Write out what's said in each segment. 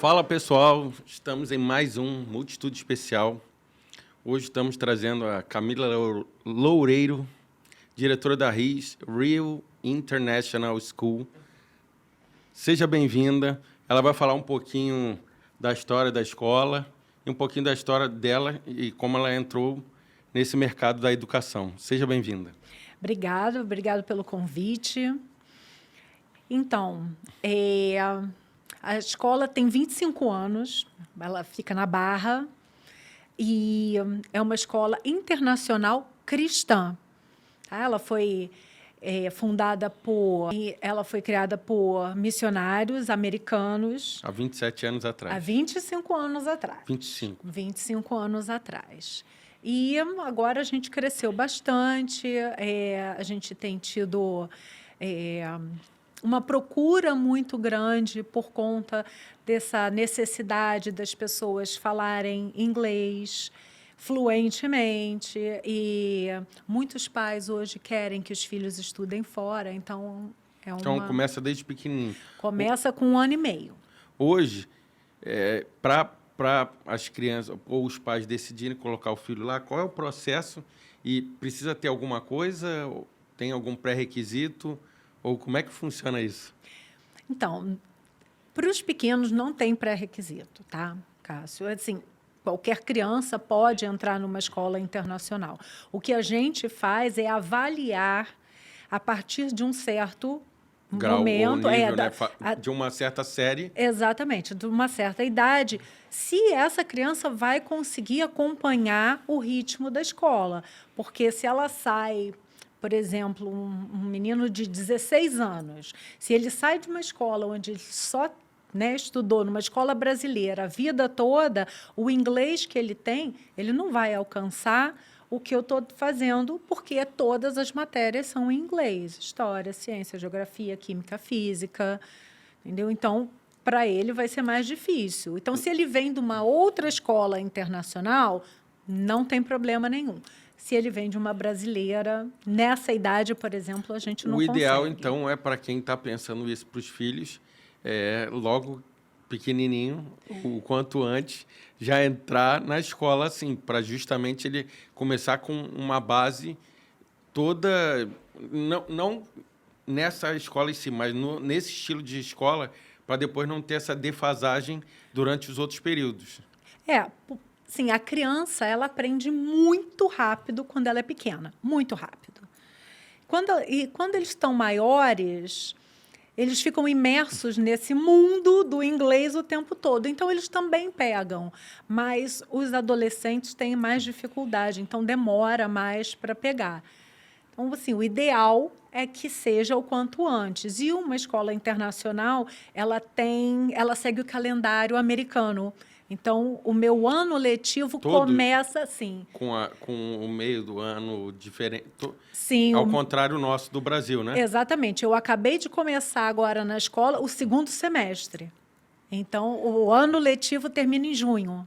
Fala pessoal, estamos em mais um Multitude Especial. Hoje estamos trazendo a Camila Loureiro, diretora da RIS, Real International School. Seja bem-vinda. Ela vai falar um pouquinho da história da escola e um pouquinho da história dela e como ela entrou nesse mercado da educação. Seja bem-vinda. Obrigado pelo convite. Então, a escola tem 25 anos, ela fica na Barra, e é uma escola internacional cristã. Tá? Ela foi ela foi criada por missionários americanos. Há 27 anos atrás. Há 25 anos atrás. 25 anos atrás. E agora a gente cresceu bastante, a gente tem tido uma procura muito grande por conta dessa necessidade das pessoas falarem inglês fluentemente, e muitos pais hoje querem que os filhos estudem fora, então Então, começa desde pequenininho. Começa com 1 ano e meio. Hoje, para as crianças ou os pais decidirem colocar o filho lá, qual é o processo? E precisa ter alguma coisa? Tem algum pré-requisito? Ou como é que funciona isso? Então, para os pequenos não tem pré-requisito, tá, Cássio? Assim, qualquer criança pode entrar numa escola internacional. O que a gente faz é avaliar, a partir de um certo grau momento, ou nível, né? De uma certa série. Exatamente, de uma certa idade, se essa criança vai conseguir acompanhar o ritmo da escola. Porque se ela sai, por exemplo, um menino de 16 anos, se ele sai de uma escola onde ele só estudou numa escola brasileira a vida toda, o inglês que ele tem, ele não vai alcançar o que eu estou fazendo, porque todas as matérias são em inglês. História, ciência, geografia, química, física. Entendeu? Então, para ele vai ser mais difícil. Então, se ele vem de uma outra escola internacional, não tem problema nenhum. Se ele vem de uma brasileira, nessa idade, por exemplo, a gente não consegue. O ideal, então, é para quem está pensando isso para os filhos, logo pequenininho, o quanto antes, já entrar na escola, assim, para justamente ele começar com uma base toda, não nessa escola em si, mas nesse estilo de escola, para depois não ter essa defasagem durante os outros períodos. Sim, a criança, ela aprende muito rápido quando ela é pequena, muito rápido. Quando eles estão maiores, eles ficam imersos nesse mundo do inglês o tempo todo. Então, eles também pegam, mas os adolescentes têm mais dificuldade, então demora mais para pegar. Então, assim, o ideal é que seja o quanto antes. E uma escola internacional, ela segue o calendário americano. Então, o meu ano letivo começa assim. Com o meio do ano diferente. Sim. Ao contrário nosso do Brasil, né? Exatamente. Eu acabei de começar agora na escola o 2º semestre. Então, o ano letivo termina em junho.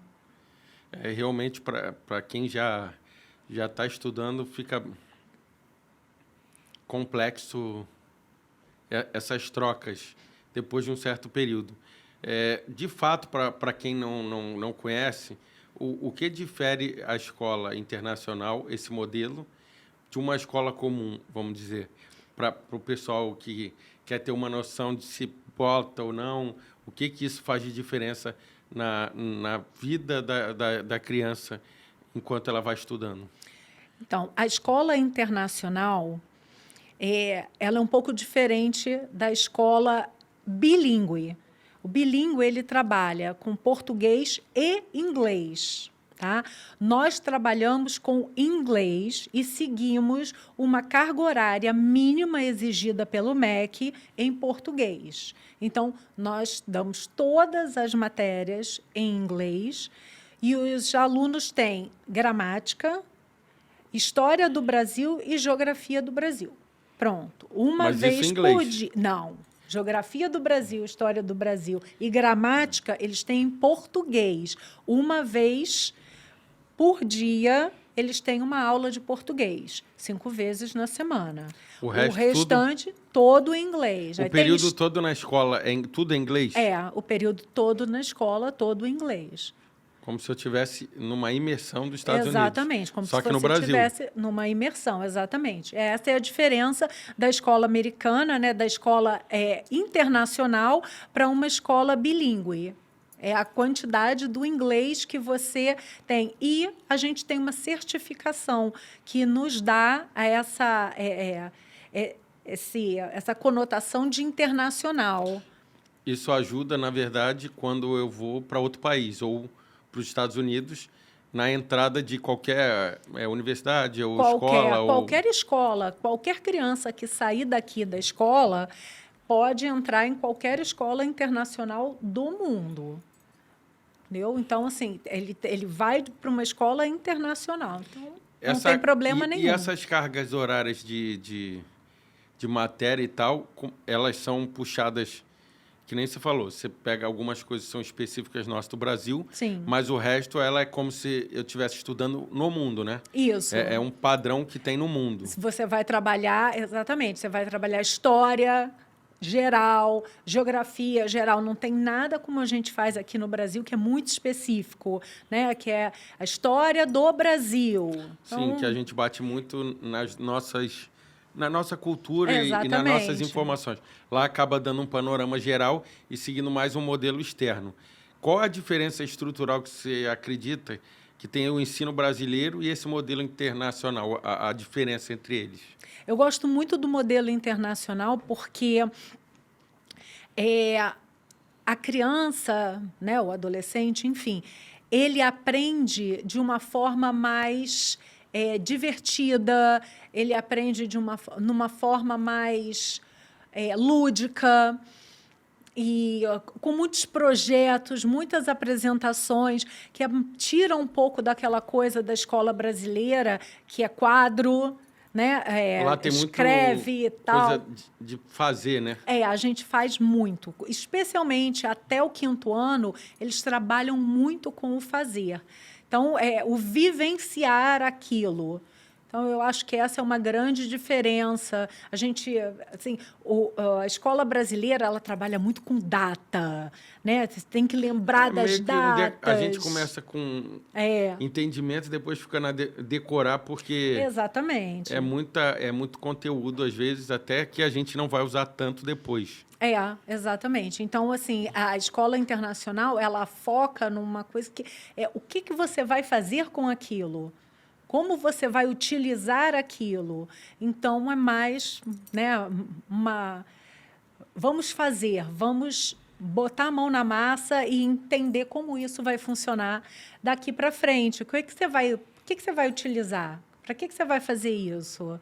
Realmente, para quem já está estudando, fica complexo essas trocas depois de um certo período. De fato, para quem não conhece, o que difere a escola internacional, esse modelo, de uma escola comum, vamos dizer, para o pessoal que quer ter uma noção de se bota ou não, o que isso faz de diferença na vida da criança enquanto ela vai estudando? Então, a escola internacional, ela é um pouco diferente da escola bilíngue. O bilíngue, ele trabalha com português e inglês. Tá? Nós trabalhamos com inglês e seguimos uma carga horária mínima exigida pelo MEC em português. Então, nós damos todas as matérias em inglês e os alunos têm gramática, história do Brasil e geografia do Brasil. Pronto. Mas vez isso em inglês? Por dia. Não. Geografia do Brasil, história do Brasil e gramática, eles têm em português. Uma vez por dia, eles têm uma aula de português, 5 vezes na semana. O O resto restante, todo em inglês. O Aí período todo na escola, tudo em inglês? o período todo na escola, todo em inglês. Como se eu estivesse numa imersão dos Estados Unidos. Exatamente, como Só se que no você Brasil. estivesse numa imersão, exatamente. Essa é a diferença da escola americana, né, da escola internacional para uma escola bilíngue. É a quantidade do inglês que você tem. E a gente tem uma certificação que nos dá essa conotação de internacional. Isso ajuda, na verdade, quando eu vou para outro país ou para os Estados Unidos, na entrada de qualquer universidade ou escola. Qualquer escola, qualquer criança que sair daqui da escola pode entrar em qualquer escola internacional do mundo. Entendeu? Então, assim, ele vai para uma escola internacional. Então, não tem problema nenhum. E essas cargas horárias de matéria e tal, elas são puxadas, que nem você falou, você pega algumas coisas que são específicas nossas do Brasil, Sim. mas o resto ela é como se eu estivesse estudando no mundo, né? Isso. É um padrão que tem no mundo. Você vai trabalhar, exatamente, você vai trabalhar história geral, geografia geral, não tem nada como a gente faz aqui no Brasil, que é muito específico, né? Que é a história do Brasil. Sim, Então, que a gente bate muito na nossa cultura e nas exatamente. nossas informações. Lá acaba dando um panorama geral e seguindo mais um modelo externo. Qual a diferença estrutural que você acredita que tem o ensino brasileiro e esse modelo internacional, a diferença entre eles? Eu gosto muito do modelo internacional porque a criança, né, o adolescente, enfim, ele aprende de uma forma mais divertida, ele aprende numa forma mais lúdica e com muitos projetos, muitas apresentações que tiram um pouco daquela coisa da escola brasileira, que é quadro, né? Lá tem escreve muito e tal. coisa de fazer, né? A gente faz muito. Especialmente até o 5º ano, eles trabalham muito com o fazer. Então, o vivenciar aquilo. Então, eu acho que essa é uma grande diferença. A gente, assim, a escola brasileira, ela trabalha muito com data, né? Você tem que lembrar das datas. A gente começa com entendimento e depois fica na decorar, porque exatamente. é muito conteúdo, às vezes, até que a gente não vai usar tanto depois. Exatamente. Então, assim, a escola internacional, ela foca numa coisa que o que você vai fazer com aquilo? Como você vai utilizar aquilo? Então, é mais, né, vamos fazer, vamos botar a mão na massa e entender como isso vai funcionar daqui para frente. O que você vai utilizar? Para que você vai fazer isso?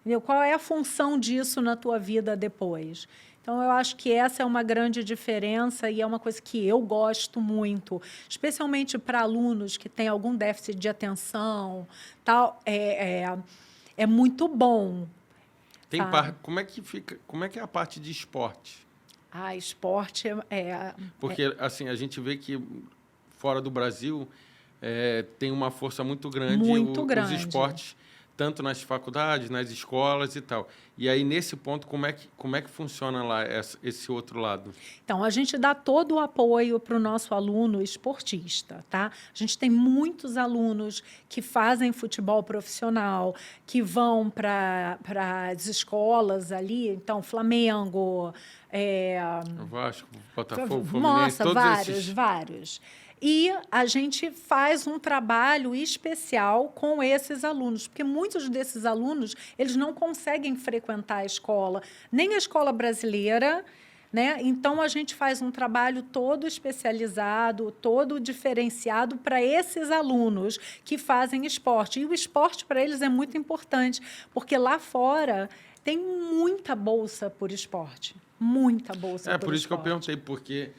Entendeu? Qual é a função disso na tua vida depois? Então, eu acho que essa é uma grande diferença e é uma coisa que eu gosto muito, especialmente para alunos que têm algum déficit de atenção, tal, é muito bom. Como é que é a parte de esporte? Esporte Porque assim, a gente vê que fora do Brasil tem uma força muito grande, os esportes, tanto nas faculdades, nas escolas e tal. E aí, nesse ponto, como é que funciona lá esse outro lado? Então, a gente dá todo o apoio para o nosso aluno esportista, tá? A gente tem muitos alunos que fazem futebol profissional, que vão para as escolas ali, então, Flamengo... Vasco, Botafogo, Fluminense, todos vários. E a gente faz um trabalho especial com esses alunos, porque muitos desses alunos, eles não conseguem frequentar a escola, nem a escola brasileira, né? Então, a gente faz um trabalho todo especializado, todo diferenciado para esses alunos que fazem esporte. E o esporte, para eles, é muito importante, porque lá fora tem muita bolsa por esporte. Muita bolsa por esporte. Por isso que eu perguntei, porque...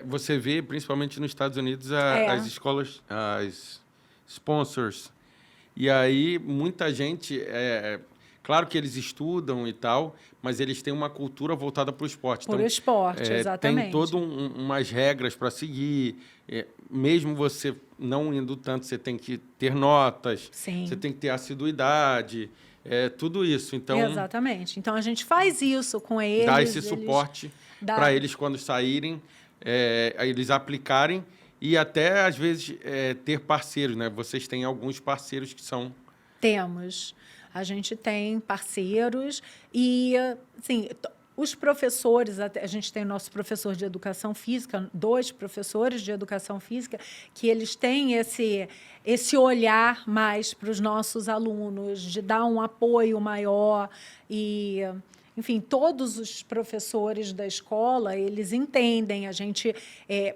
você vê, principalmente nos Estados Unidos, as escolas, as sponsors. E aí, muita gente Claro que eles estudam e tal, mas eles têm uma cultura voltada para o esporte. Por esporte, exatamente. Tem todas umas regras para seguir. Mesmo você não indo tanto, você tem que ter notas, Sim. você tem que ter assiduidade, tudo isso. Então, exatamente. Então, a gente faz isso com eles. dá esse suporte para eles quando saírem, eles aplicarem e até, às vezes, ter parceiros, né? Vocês têm alguns parceiros que são... Temos. A gente tem parceiros e, assim, os professores, a gente tem o nosso professor de educação física, 2 professores de educação física, que eles têm esse olhar mais para os nossos alunos, de dar um apoio maior e... Enfim, todos os professores da escola, eles entendem, a gente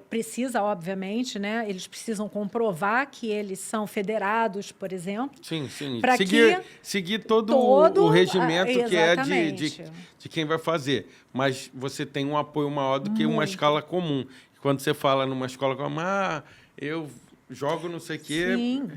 precisa, obviamente, né? Eles precisam comprovar que eles são federados, por exemplo. Sim, sim. Para seguir todo o regimento que é de quem vai fazer. Mas você tem um apoio maior do que uma escala comum. Quando você fala numa escola como, eu jogo não sei o quê, Sim.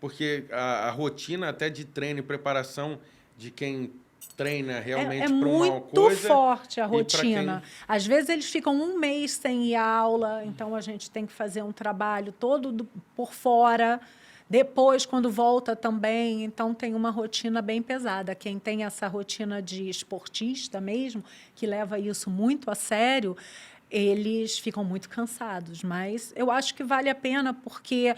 porque a rotina até de treino e preparação de quem treina realmente para uma coisa... muito forte a rotina. Às vezes, eles ficam um mês sem ir à aula, então a gente tem que fazer um trabalho todo por fora. Depois, quando volta também, então tem uma rotina bem pesada. Quem tem essa rotina de esportista mesmo, que leva isso muito a sério, eles ficam muito cansados. Mas eu acho que vale a pena, porque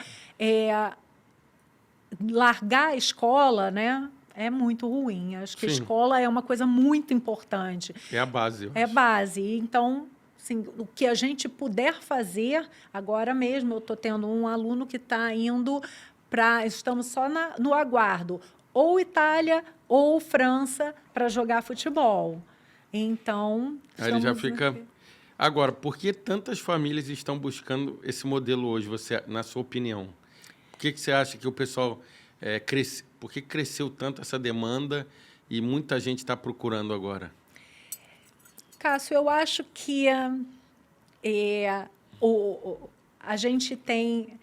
largar a escola, né? É muito ruim. Acho que a escola é uma coisa muito importante. É a base. É base. Então, assim, o que a gente puder fazer, agora mesmo, eu estou tendo um aluno que está indo para... Estamos só no aguardo. Ou Itália ou França para jogar futebol. Então... Aí ele já fica... Agora, por que tantas famílias estão buscando esse modelo hoje, na sua opinião? Por que você acha que o pessoal... Por que cresceu tanto essa demanda e muita gente está procurando agora? Cássio, eu acho que a gente tem...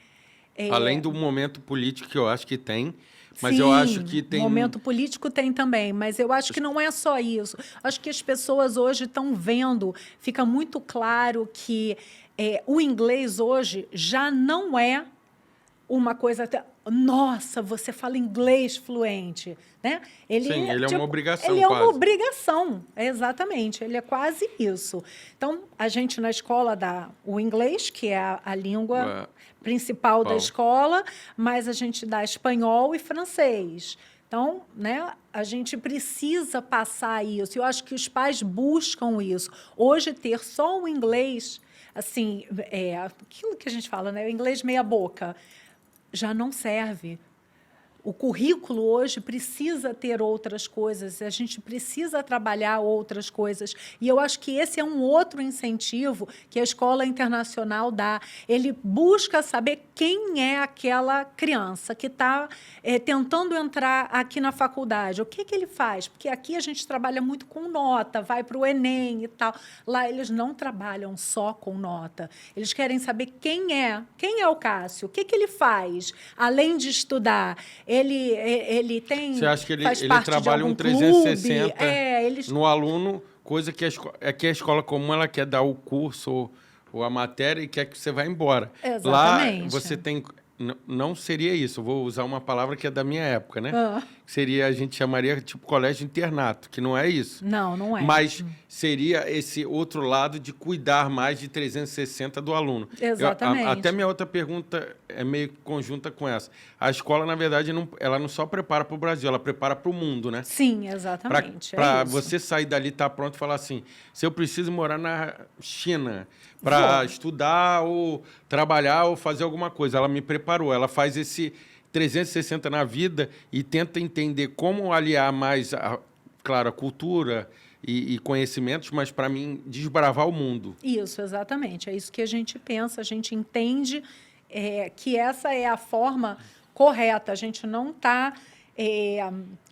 Além do momento político, que eu acho que tem, mas Sim, eu acho que tem... momento político tem também, mas eu acho que não é só isso. Acho que as pessoas hoje estão vendo, fica muito claro que o inglês hoje já não é uma coisa... Nossa, você fala inglês fluente, né? Sim, ele é uma obrigação, Ele é quase. uma obrigação, exatamente. Ele é quase isso. Então, a gente na escola dá o inglês, que é a língua principal da escola, mas a gente dá espanhol e francês. Então, né, a gente precisa passar isso. Eu acho que os pais buscam isso. Hoje, ter só o inglês, assim, aquilo que a gente fala, né? O inglês meia boca, já não serve. O currículo hoje precisa ter outras coisas, a gente precisa trabalhar outras coisas. E eu acho que esse é um outro incentivo que a Escola Internacional dá. Ele busca saber quem é aquela criança que está tentando entrar aqui na faculdade. O que ele faz? Porque aqui a gente trabalha muito com nota, vai para o Enem e tal. Lá eles não trabalham só com nota. Eles querem saber quem é o Cássio, o que ele faz, além de estudar. Ele tem... Você acha que ele parte trabalha um 360 no aluno, coisa que a escola comum ela quer dar o curso ou a matéria e quer que você vá embora. Exatamente. Lá você tem... Não seria isso, eu vou usar uma palavra que é da minha época, né? Seria, a gente chamaria tipo colégio internato, que não é isso. Não é. Mas seria esse outro lado de cuidar mais de 360 do aluno. Exatamente. Até minha outra pergunta é meio conjunta com essa. A escola, na verdade, ela não só prepara para o Brasil, ela prepara para o mundo, né? Sim, exatamente. Para você sair dali, estar pronto e falar assim, se eu preciso morar na China para estudar ou trabalhar ou fazer alguma coisa, ela me preparou, ela faz esse 360 na vida e tenta entender como aliar mais, claro, a cultura e conhecimentos, mas para mim desbravar o mundo. Isso, exatamente. É isso que a gente pensa, a gente entende que essa é a forma correta. A gente não está...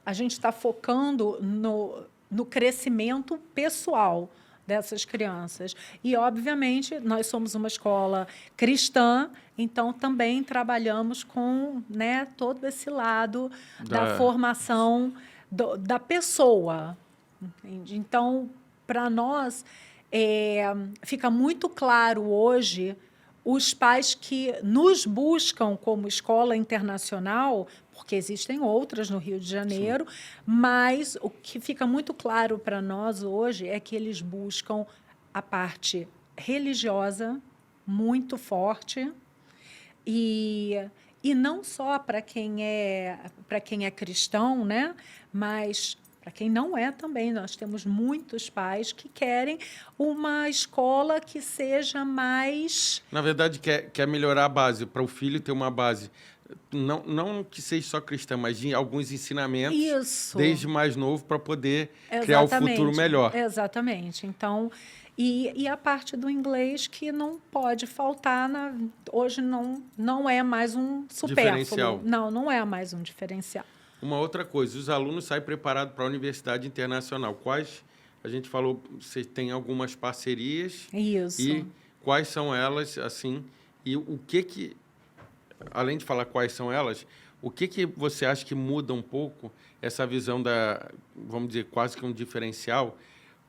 a gente está focando no crescimento pessoal dessas crianças. E, obviamente, nós somos uma escola cristã, então também trabalhamos com, né, todo esse lado da formação da pessoa. Entende? Então, para nós, fica muito claro hoje os pais que nos buscam como escola internacional, porque existem outras no Rio de Janeiro, sim, mas o que fica muito claro para nós hoje é que eles buscam a parte religiosa muito forte e não só para quem é cristão, né? Mas para quem não é também. Nós temos muitos pais que querem uma escola que seja mais... Na verdade, quer melhorar a base, para o filho ter uma base. Não que seja só cristã, mas de alguns ensinamentos, isso, desde mais novo, para poder criar o futuro melhor. Exatamente. Então, e a parte do inglês que não pode faltar, hoje não é mais um supérfluo. Diferencial. Não é mais um diferencial. Uma outra coisa, os alunos saem preparados para a universidade internacional. Quais, a gente falou, você tem algumas parcerias. Isso. E quais são elas, assim, e o que, além de falar quais são elas, o que você acha que muda um pouco essa visão vamos dizer, quase que um diferencial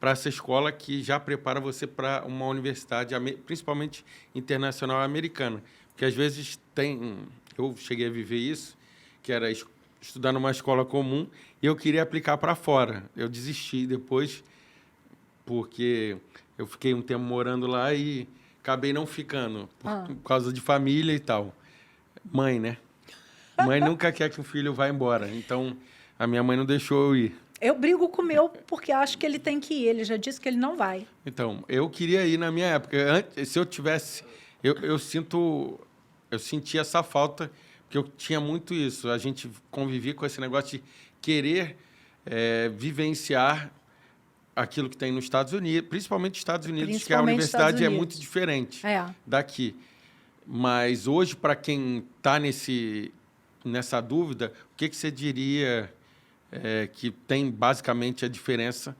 para essa escola que já prepara você para uma universidade, principalmente internacional americana? Porque, às vezes, eu cheguei a viver isso, que era estudar numa escola comum, e eu queria aplicar para fora. Eu desisti depois, porque eu fiquei um tempo morando lá e acabei não ficando, por causa de família e tal. Mãe, né? Mãe nunca quer que o filho vá embora. Então, a minha mãe não deixou eu ir. Eu brigo com o meu porque acho que ele tem que ir. Ele já disse que ele não vai. Então, eu queria ir na minha época. Se eu tivesse... Eu senti essa falta, porque eu tinha muito isso. A gente convivia com esse negócio de querer vivenciar aquilo que tem nos Estados Unidos, principalmente nos Estados Unidos, que a universidade é muito diferente daqui. Mas hoje, para quem está nessa dúvida, o que você diria que tem basicamente a diferença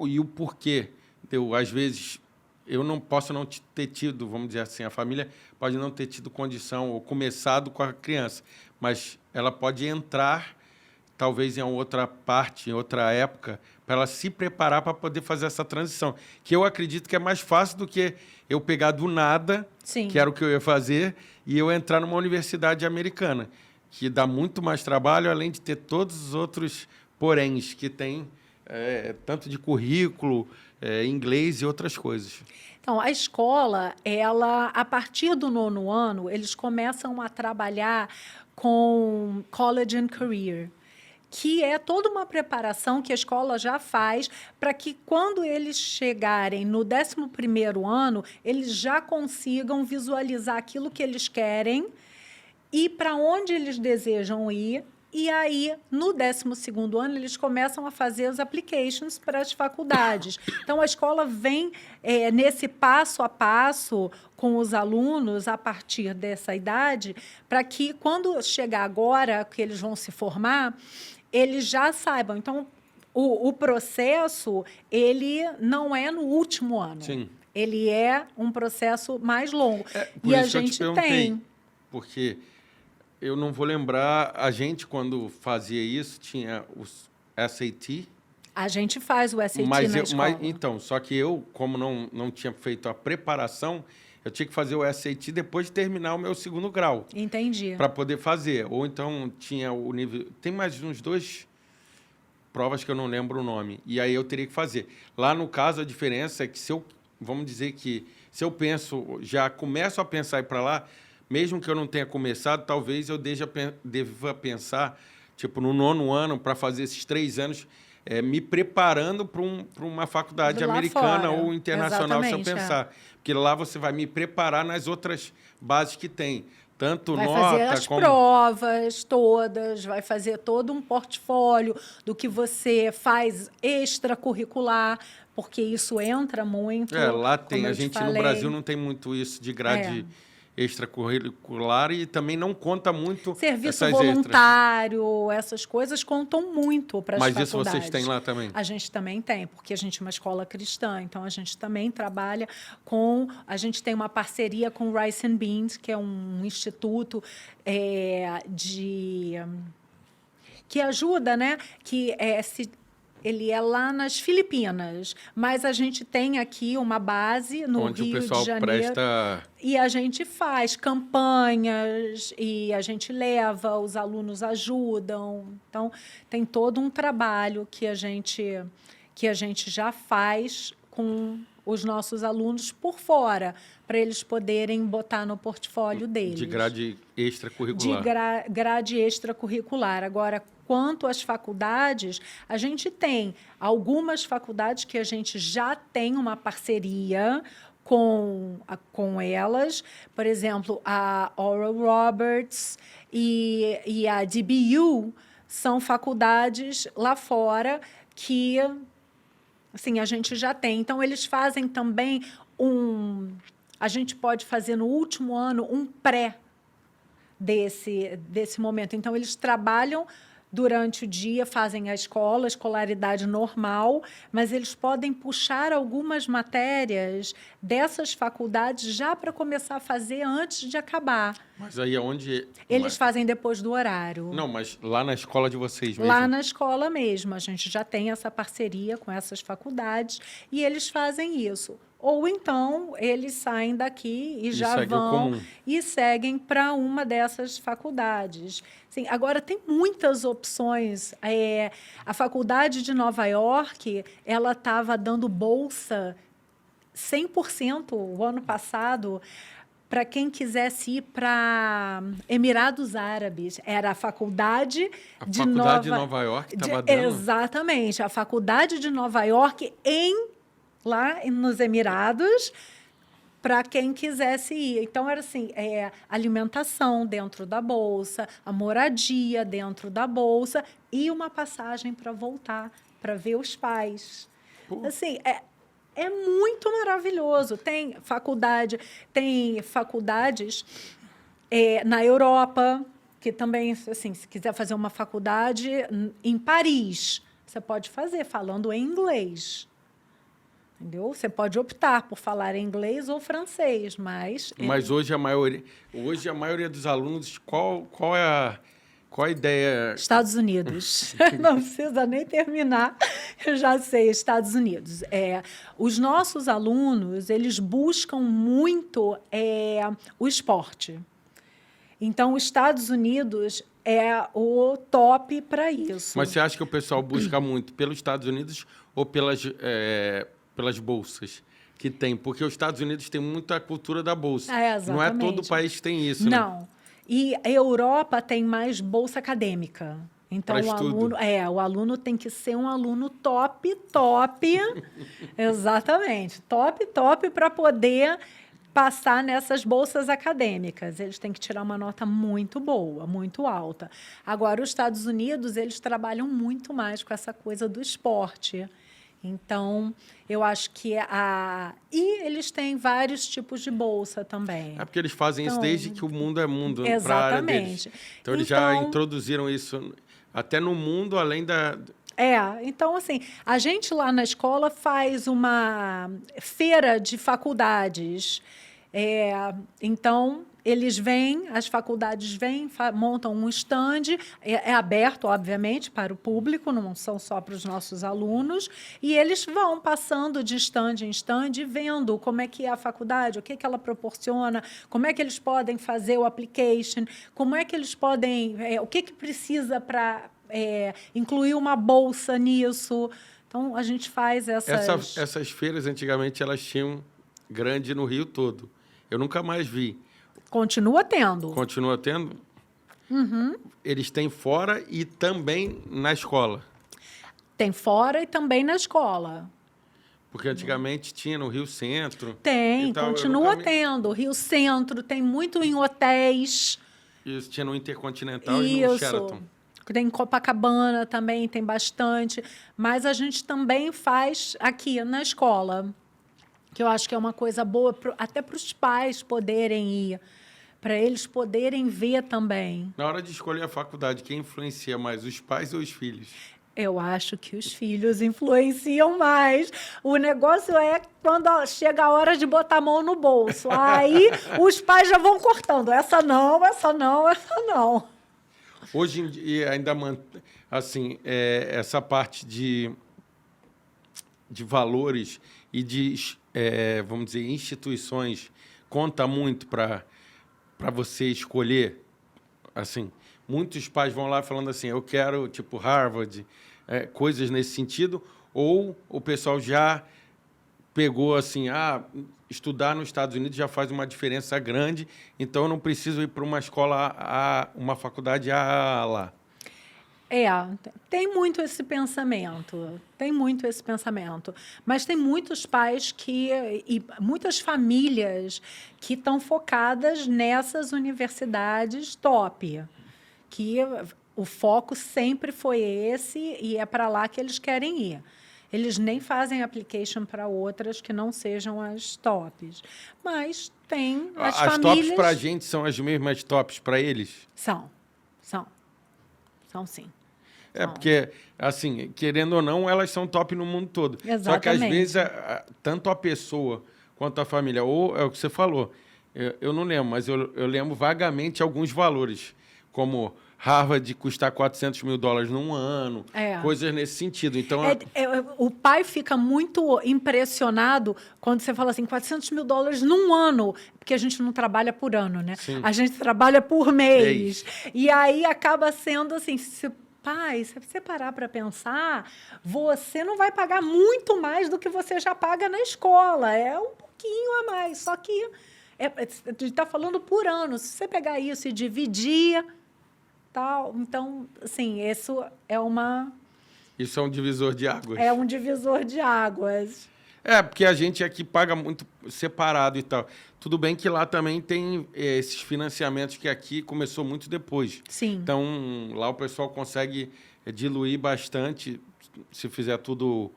e o porquê? Às vezes, eu não posso não ter tido, vamos dizer assim, a família pode não ter tido condição ou começado com a criança, mas ela pode entrar, talvez em outra parte, em outra época, para ela se preparar para poder fazer essa transição. Que eu acredito que é mais fácil do que eu pegar do nada, sim, que era o que eu ia fazer, e eu entrar numa universidade americana, que dá muito mais trabalho, além de ter todos os outros poréns que tem, tanto de currículo, inglês e outras coisas. Então, a escola, a partir do 9º ano, eles começam a trabalhar com College and Career, que é toda uma preparação que a escola já faz para que, quando eles chegarem no 11º ano, eles já consigam visualizar aquilo que eles querem e para onde eles desejam ir. E aí, no 12º ano, eles começam a fazer os applications para as faculdades. Então, a escola vem nesse passo a passo com os alunos a partir dessa idade, para que, quando chegar agora, que eles vão se formar, eles já saibam. Então, o processo, ele não é no último ano. Sim. Ele é um processo mais longo. Por e isso a gente tem. Porque eu não vou lembrar, a gente, quando fazia isso, tinha os SAT. A gente faz o SAT na escola. Então, só que eu, como não tinha feito a preparação, eu tinha que fazer o SAT depois de terminar o meu 2º grau. Entendi. Para poder fazer. Ou então tinha o nível... Tem mais uns 2 provas que eu não lembro o nome. E aí eu teria que fazer. Lá, no caso, a diferença é que vamos dizer que se eu já começo a pensar em ir para lá, mesmo que eu não tenha começado, talvez eu deva pensar, tipo, no 9º ano, para fazer esses 3 anos, me preparando para uma faculdade americana ou internacional, se eu pensar. Porque lá você vai me preparar nas outras bases que tem. Tanto vai nota fazer as provas todas, vai fazer todo um portfólio do que você faz extracurricular, porque isso entra muito. Lá tem. A gente no Brasil não tem muito isso de grade extracurricular e também não conta muito serviço voluntário, essas coisas contam muito para as faculdades. Mas isso vocês têm lá também? A gente também tem, porque a gente é uma escola cristã, então a gente também trabalha a gente tem uma parceria com o Rice and Beans, que é um instituto que ajuda, né? Ele é lá nas Filipinas, mas a gente tem aqui uma base no Onde Rio o pessoal de Janeiro. presta... E a gente faz campanhas e a gente leva, os alunos ajudam. Então, tem todo um trabalho que a gente já faz com os nossos alunos por fora, para eles poderem botar no portfólio deles. De grade extracurricular. De grade extracurricular. Agora, quanto às faculdades, a gente tem algumas faculdades que a gente já tem uma parceria com elas. Por exemplo, a Oral Roberts e a DBU são faculdades lá fora que assim, a gente já tem. Então, eles fazem também a gente pode fazer no último ano um pré desse momento. Então, eles trabalham durante o dia, fazem a escolaridade normal, mas eles podem puxar algumas matérias dessas faculdades já para começar a fazer antes de acabar. Mas aí aonde... Eles fazem depois do horário. Não, mas lá na escola de vocês mesmo? Lá na escola mesmo. A gente já tem essa parceria com essas faculdades e eles fazem isso. Ou então, eles saem daqui e já vão e seguem para uma dessas faculdades. Sim, agora, tem muitas opções. A Faculdade de Nova York, ela estava dando bolsa 100% o ano passado para quem quisesse ir para Emirados Árabes. Era a Faculdade de Nova York estava dando? Exatamente. A Faculdade de Nova York lá nos Emirados, para quem quisesse ir. Então, era assim, alimentação dentro da bolsa, a moradia dentro da bolsa e uma passagem para voltar, para ver os pais. Assim, é muito maravilhoso. Tem faculdades na Europa, que também, assim, se quiser fazer uma faculdade em Paris, você pode fazer falando em inglês. Entendeu? Você pode optar por falar inglês ou francês, mas hoje a maioria dos alunos, qual é a ideia? Estados Unidos. Não precisa nem terminar, eu já sei, Estados Unidos. Os nossos alunos, eles buscam muito o esporte. Então, os Estados Unidos é o top para isso. Mas você acha que o pessoal busca muito pelos Estados Unidos ou pelas bolsas que tem? Porque os Estados Unidos têm muita cultura da bolsa. Não é todo país que tem isso, né? Não. E a Europa tem mais bolsa acadêmica. Então, o aluno tem que ser um aluno top. Exatamente. Top para poder passar nessas bolsas acadêmicas. Eles têm que tirar uma nota muito boa, muito alta. Agora, os Estados Unidos, eles trabalham muito mais com essa coisa do esporte. Então, eu acho que E eles têm vários tipos de bolsa também. Porque eles fazem isso desde que o mundo é mundo. Exatamente. Para a área deles. Então, eles já introduziram isso até no mundo, além da... Então, assim, a gente lá na escola faz uma feira de faculdades. Então, eles vêm, as faculdades vêm, montam um stand, é aberto, obviamente, para o público, não são só para os nossos alunos, e eles vão passando de stand em stand, vendo como é que é a faculdade, o que ela proporciona, como é que eles podem fazer o application, como é que eles podem, o que precisa para incluir uma bolsa nisso. Então, a gente faz essas feiras, antigamente, elas tinham grande no Rio todo. Eu nunca mais vi. Continua tendo. Continua tendo? Uhum. Eles têm fora e também na escola? Tem fora e também na escola. Porque antigamente tinha no Rio Centro. Tem, continua tendo. Rio Centro, tem muito em hotéis. Isso, tinha no Intercontinental e no Sheraton. Tem em Copacabana também, tem bastante. Mas a gente também faz aqui na escola, que eu acho que é uma coisa boa até para os pais poderem ir, para eles poderem ver também. Na hora de escolher a faculdade, quem influencia mais, os pais ou os filhos? Eu acho que os filhos influenciam mais. O negócio é quando chega a hora de botar a mão no bolso. Aí os pais já vão cortando. Essa não, essa não, essa não. Hoje em dia, ainda assim, essa parte de valores e vamos dizer, instituições conta muito para você escolher? Assim, muitos pais vão lá falando assim, eu quero, tipo, Harvard, coisas nesse sentido, ou o pessoal já pegou assim, estudar nos Estados Unidos já faz uma diferença grande, então eu não preciso ir para uma escola uma faculdade lá. Tem muito esse pensamento, mas tem muitos pais e muitas famílias que estão focadas nessas universidades top, que o foco sempre foi esse e é para lá que eles querem ir. Eles nem fazem application para outras que não sejam as tops. Mas tem as famílias... As tops para a gente são as mesmas tops para eles? São sim. Porque, assim, querendo ou não, elas são top no mundo todo. Exatamente. Só que, às vezes, tanto a pessoa quanto a família, ou é o que você falou, eu não lembro, mas eu lembro vagamente alguns valores, como Harvard custar $400 mil num ano, coisas nesse sentido. Então, o pai fica muito impressionado quando você fala assim, $400 mil num ano, porque a gente não trabalha por ano, né? Sim. A gente trabalha por mês. E aí acaba sendo assim, pai, se você parar para pensar, você não vai pagar muito mais do que você já paga na escola. É um pouquinho a mais. Só que a gente está falando por ano. Se você pegar isso e dividir, tal, então, assim, isso é um divisor de águas. É um divisor de águas. Porque a gente aqui paga muito separado e tal. Tudo bem que lá também tem esses financiamentos que aqui começou muito depois. Sim. Então, lá o pessoal consegue diluir bastante se fizer tudo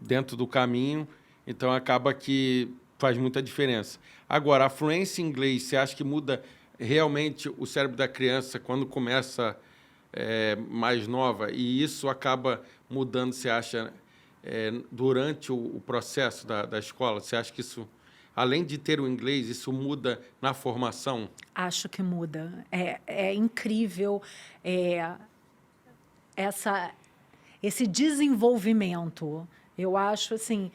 dentro do caminho. Então, acaba que faz muita diferença. Agora, a fluência em inglês, você acha que muda realmente o cérebro da criança quando começa mais nova? E isso acaba mudando, você acha... durante o processo da escola? Você acha que isso, além de ter o inglês, isso muda na formação? Acho que muda. É incrível esse desenvolvimento. Eu acho, assim,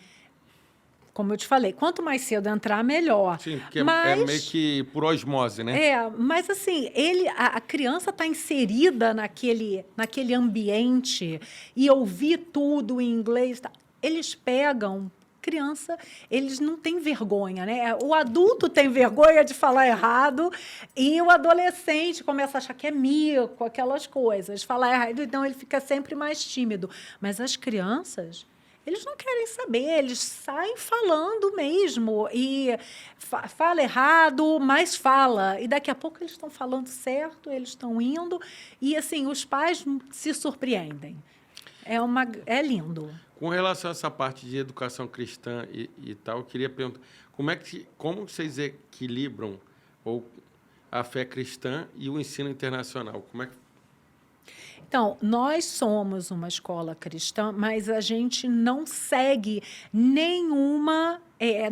como eu te falei, quanto mais cedo entrar, melhor. Sim, porque é meio que por osmose, né? Mas assim, a criança está inserida naquele ambiente e ouvir tudo em inglês. Eles pegam criança, eles não têm vergonha, né? O adulto tem vergonha de falar errado e o adolescente começa a achar que é mico, aquelas coisas, falar errado, então ele fica sempre mais tímido. Mas as crianças... eles não querem saber, eles saem falando mesmo. E fala errado, mas fala. E daqui a pouco eles estão falando certo, eles estão indo. E, assim, os pais se surpreendem. É lindo. Com relação a essa parte de educação cristã e tal, eu queria perguntar, como vocês equilibram a fé cristã e o ensino internacional? Como é que... Então, nós somos uma escola cristã, mas a gente não segue nenhuma...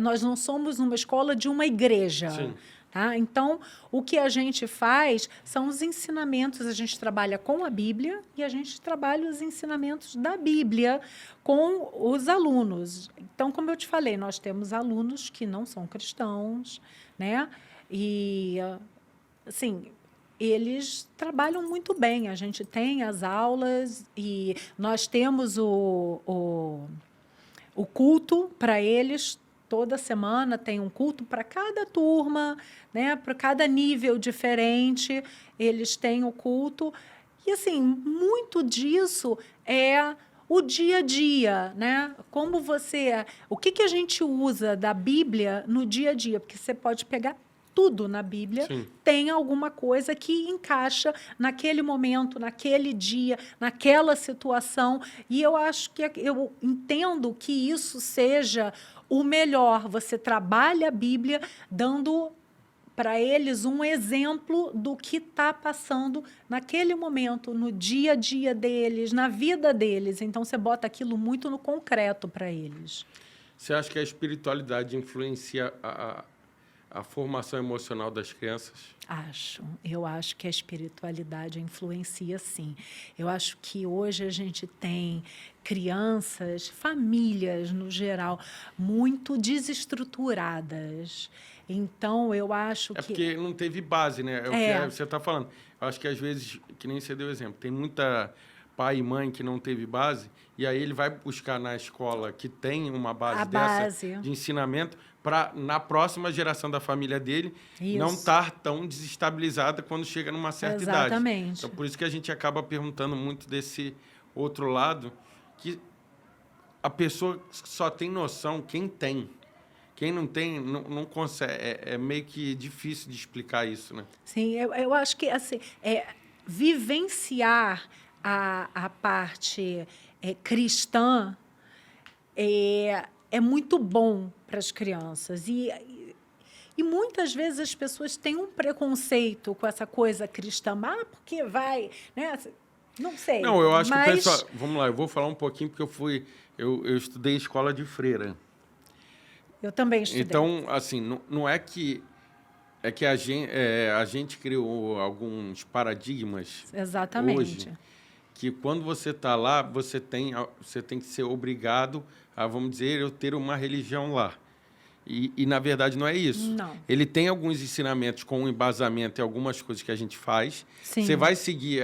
nós não somos uma escola de uma igreja. Sim. Tá? Então, o que a gente faz são os ensinamentos. A gente trabalha com a Bíblia e a gente trabalha os ensinamentos da Bíblia com os alunos. Então, como eu te falei, nós temos alunos que não são cristãos, né? E, assim... eles trabalham muito bem. A gente tem as aulas e nós temos o culto para eles. Toda semana tem um culto para cada turma, né? Para cada nível diferente, eles têm o culto. E, assim, muito disso é o dia a dia, né? O que a gente usa da Bíblia no dia a dia? Porque você pode pegar tudo na Bíblia. Sim. Tem alguma coisa que encaixa naquele momento, naquele dia, naquela situação. E eu entendo que isso seja o melhor. Você trabalha a Bíblia dando para eles um exemplo do que está passando naquele momento, no dia a dia deles, na vida deles. Então, você bota aquilo muito no concreto para eles. Você acha que a espiritualidade influencia a formação emocional das crianças? Acho. Eu acho que a espiritualidade influencia, sim. Eu acho que hoje a gente tem crianças, famílias, no geral, muito desestruturadas. Então, eu acho É que... porque não teve base, né? É o que É, você está falando. Eu acho que, às vezes, que nem você deu exemplo, tem muita pai e mãe que não teve base, e aí ele vai buscar na escola que tem uma a base dessa base. de ensinamento para, na próxima geração da família dele, não Isso. estar tão desestabilizada quando chega numa certa idade. Exatamente. Então, por isso que a gente acaba perguntando muito desse outro lado, que a pessoa só tem noção quem tem. Quem não tem, não consegue. É meio que difícil de explicar isso, né? Sim, eu acho que assim, vivenciar a parte cristã é muito bom para as crianças. E muitas vezes as pessoas têm um preconceito com essa coisa cristã, porque vai, né? Não sei, Não, eu acho que o mas pessoal... Vamos lá, eu vou falar um pouquinho, porque eu estudei escola de freira. eu também estudei. Então, assim, não é que... É que a gente criou alguns paradigmas Exatamente. hoje que quando você está lá, você tem que ser obrigado a, vamos dizer, eu ter uma religião lá. E, na verdade, não é isso. Não. Ele tem alguns ensinamentos com embasamento em algumas coisas que a gente faz. Sim. Você vai seguir,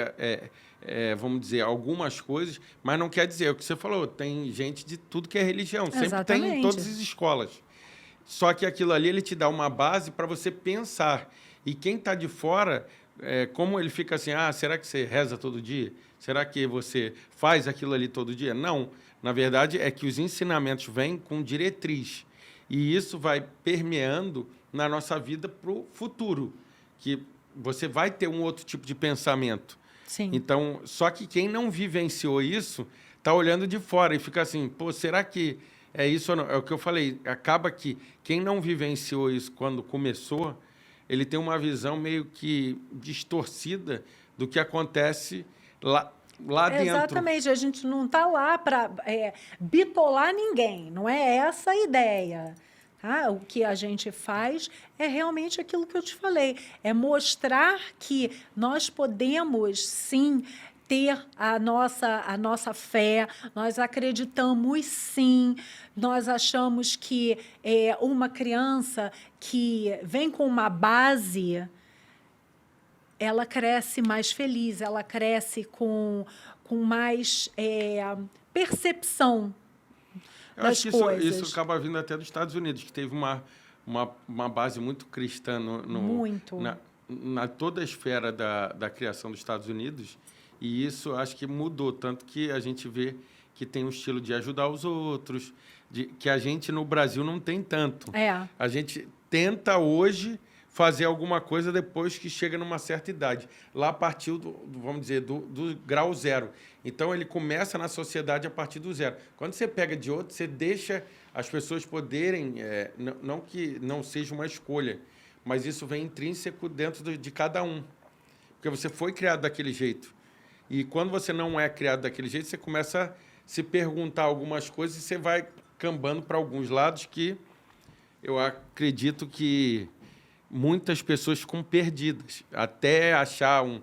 vamos dizer, algumas coisas, mas não quer dizer, é o que você falou, tem gente de tudo que é religião. Sempre tem em Exatamente. todas as escolas. Só que aquilo ali, ele te dá uma base para você pensar. E quem está de fora, como ele fica assim, será que você reza todo dia? Será que você faz aquilo ali todo dia? Não. Na verdade, é que os ensinamentos vêm com diretriz. E isso vai permeando na nossa vida para o futuro, que você vai ter um outro tipo de pensamento. Sim. Então, só que quem não vivenciou isso está olhando de fora e fica assim, pô, será que é isso ou não? É o que eu falei, acaba que quem não vivenciou isso quando começou, ele tem uma visão meio que distorcida do que acontece lá dentro. Exatamente, a gente não está lá para bitolar ninguém, não é essa a ideia. Tá? O que a gente faz é realmente aquilo que eu te falei, é mostrar que nós podemos, sim, ter a nossa fé, nós acreditamos, sim, nós achamos que uma criança que vem com uma base, ela cresce mais feliz, ela cresce com mais percepção Eu das acho que coisas. isso acaba vindo até dos Estados Unidos, que teve uma base muito cristã Muito. na toda a esfera da criação dos Estados Unidos, e isso acho que mudou, tanto que a gente vê que tem um estilo de ajudar os outros, que a gente no Brasil não tem tanto. A gente tenta hoje fazer alguma coisa depois que chega numa certa idade. Lá partiu, vamos dizer, do grau zero. Então, ele começa na sociedade a partir do zero. Quando você pega de outro, você deixa as pessoas poderem, não que não seja uma escolha, mas isso vem intrínseco dentro de cada um. Porque você foi criado daquele jeito. E quando você não é criado daquele jeito, você começa a se perguntar algumas coisas e você vai cambando para alguns lados que eu acredito que muitas pessoas ficam perdidas, até achar um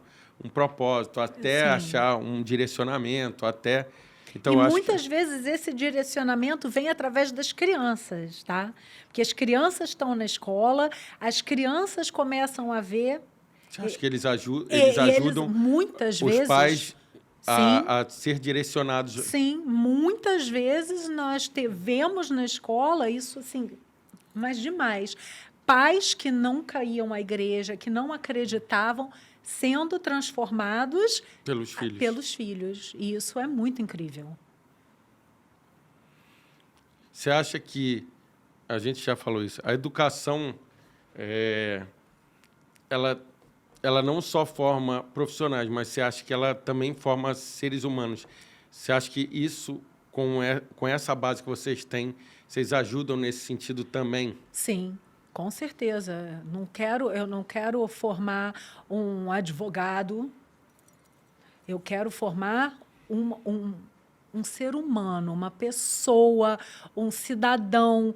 propósito, até Sim. achar um direcionamento, até... Então, e eu acho muitas vezes esse direcionamento vem através das crianças, tá? Porque as crianças estão na escola, as crianças começam a ver... Você acha que eles ajudam eles, muitas os vezes, pais a ser direcionados? Sim, muitas vezes nós vemos na escola isso assim, mas demais. Pais que nunca iam à igreja, que não acreditavam, sendo transformados pelos filhos. E isso é muito incrível. Você acha que, a gente já falou isso, a educação, ela não só forma profissionais, mas você acha que ela também forma seres humanos? Você acha que isso, com essa base que vocês têm, vocês ajudam nesse sentido também? Sim. Com certeza. Eu não quero formar um advogado, eu quero formar um um ser humano, uma pessoa, um cidadão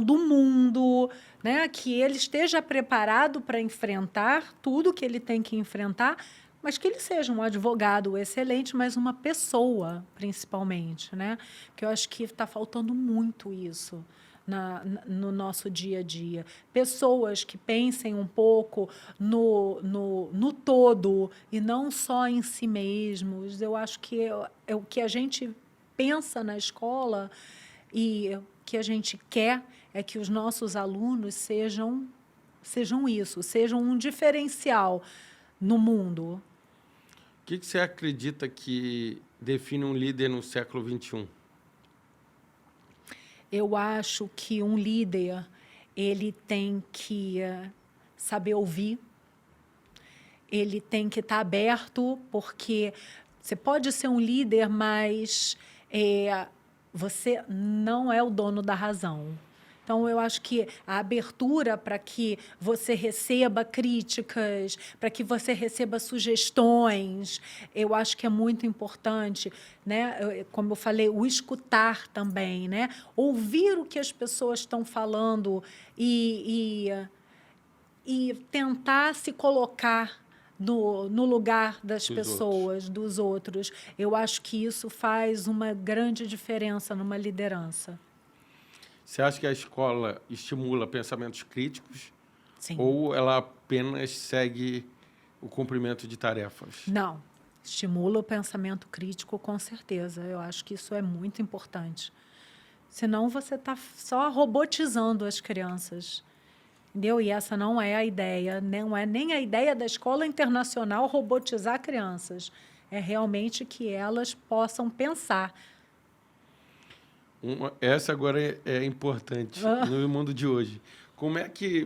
do mundo, né? Que ele esteja preparado para enfrentar tudo que ele tem que enfrentar, mas que ele seja um advogado excelente, mas uma pessoa, principalmente, né? Que eu acho que está faltando muito isso no nosso dia a dia. Pessoas que pensem um pouco no todo e não só em si mesmos. Eu acho que é o que a gente pensa na escola e o que a gente quer é que os nossos alunos sejam isso, sejam um diferencial no mundo. O que você acredita que define um líder no século XXI? Eu acho que um líder ele tem que saber ouvir, ele tem que estar aberto, porque você pode ser um líder, mas você não é o dono da razão. Então, eu acho que a abertura para que você receba críticas, para que você receba sugestões, eu acho que é muito importante, né? Como eu falei, o escutar também, né? Ouvir o que as pessoas estão falando e tentar se colocar no lugar das pessoas, dos outros. Eu acho que isso faz uma grande diferença numa liderança. Você acha que a escola estimula pensamentos críticos? Sim. Ou ela apenas segue o cumprimento de tarefas? Não. Estimula o pensamento crítico, com certeza. Eu acho que isso é muito importante. Senão você está só robotizando as crianças. Entendeu? E essa não é a ideia, não é nem a ideia da escola internacional robotizar crianças. É realmente que elas possam pensar. Essa agora é importante no mundo de hoje. Como é que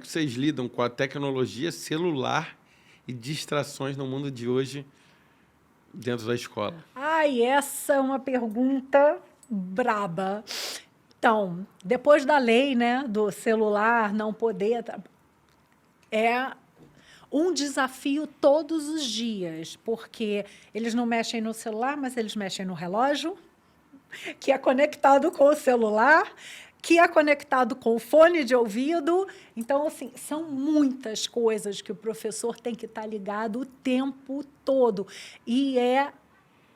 vocês lidam com a tecnologia celular e distrações no mundo de hoje dentro da escola? Essa é uma pergunta braba. Então, depois da lei, né, do celular não poder, é um desafio todos os dias, porque eles não mexem no celular, mas eles mexem no relógio, que é conectado com o celular, que é conectado com o fone de ouvido. Então, assim, são muitas coisas que o professor tem que estar ligado o tempo todo. E é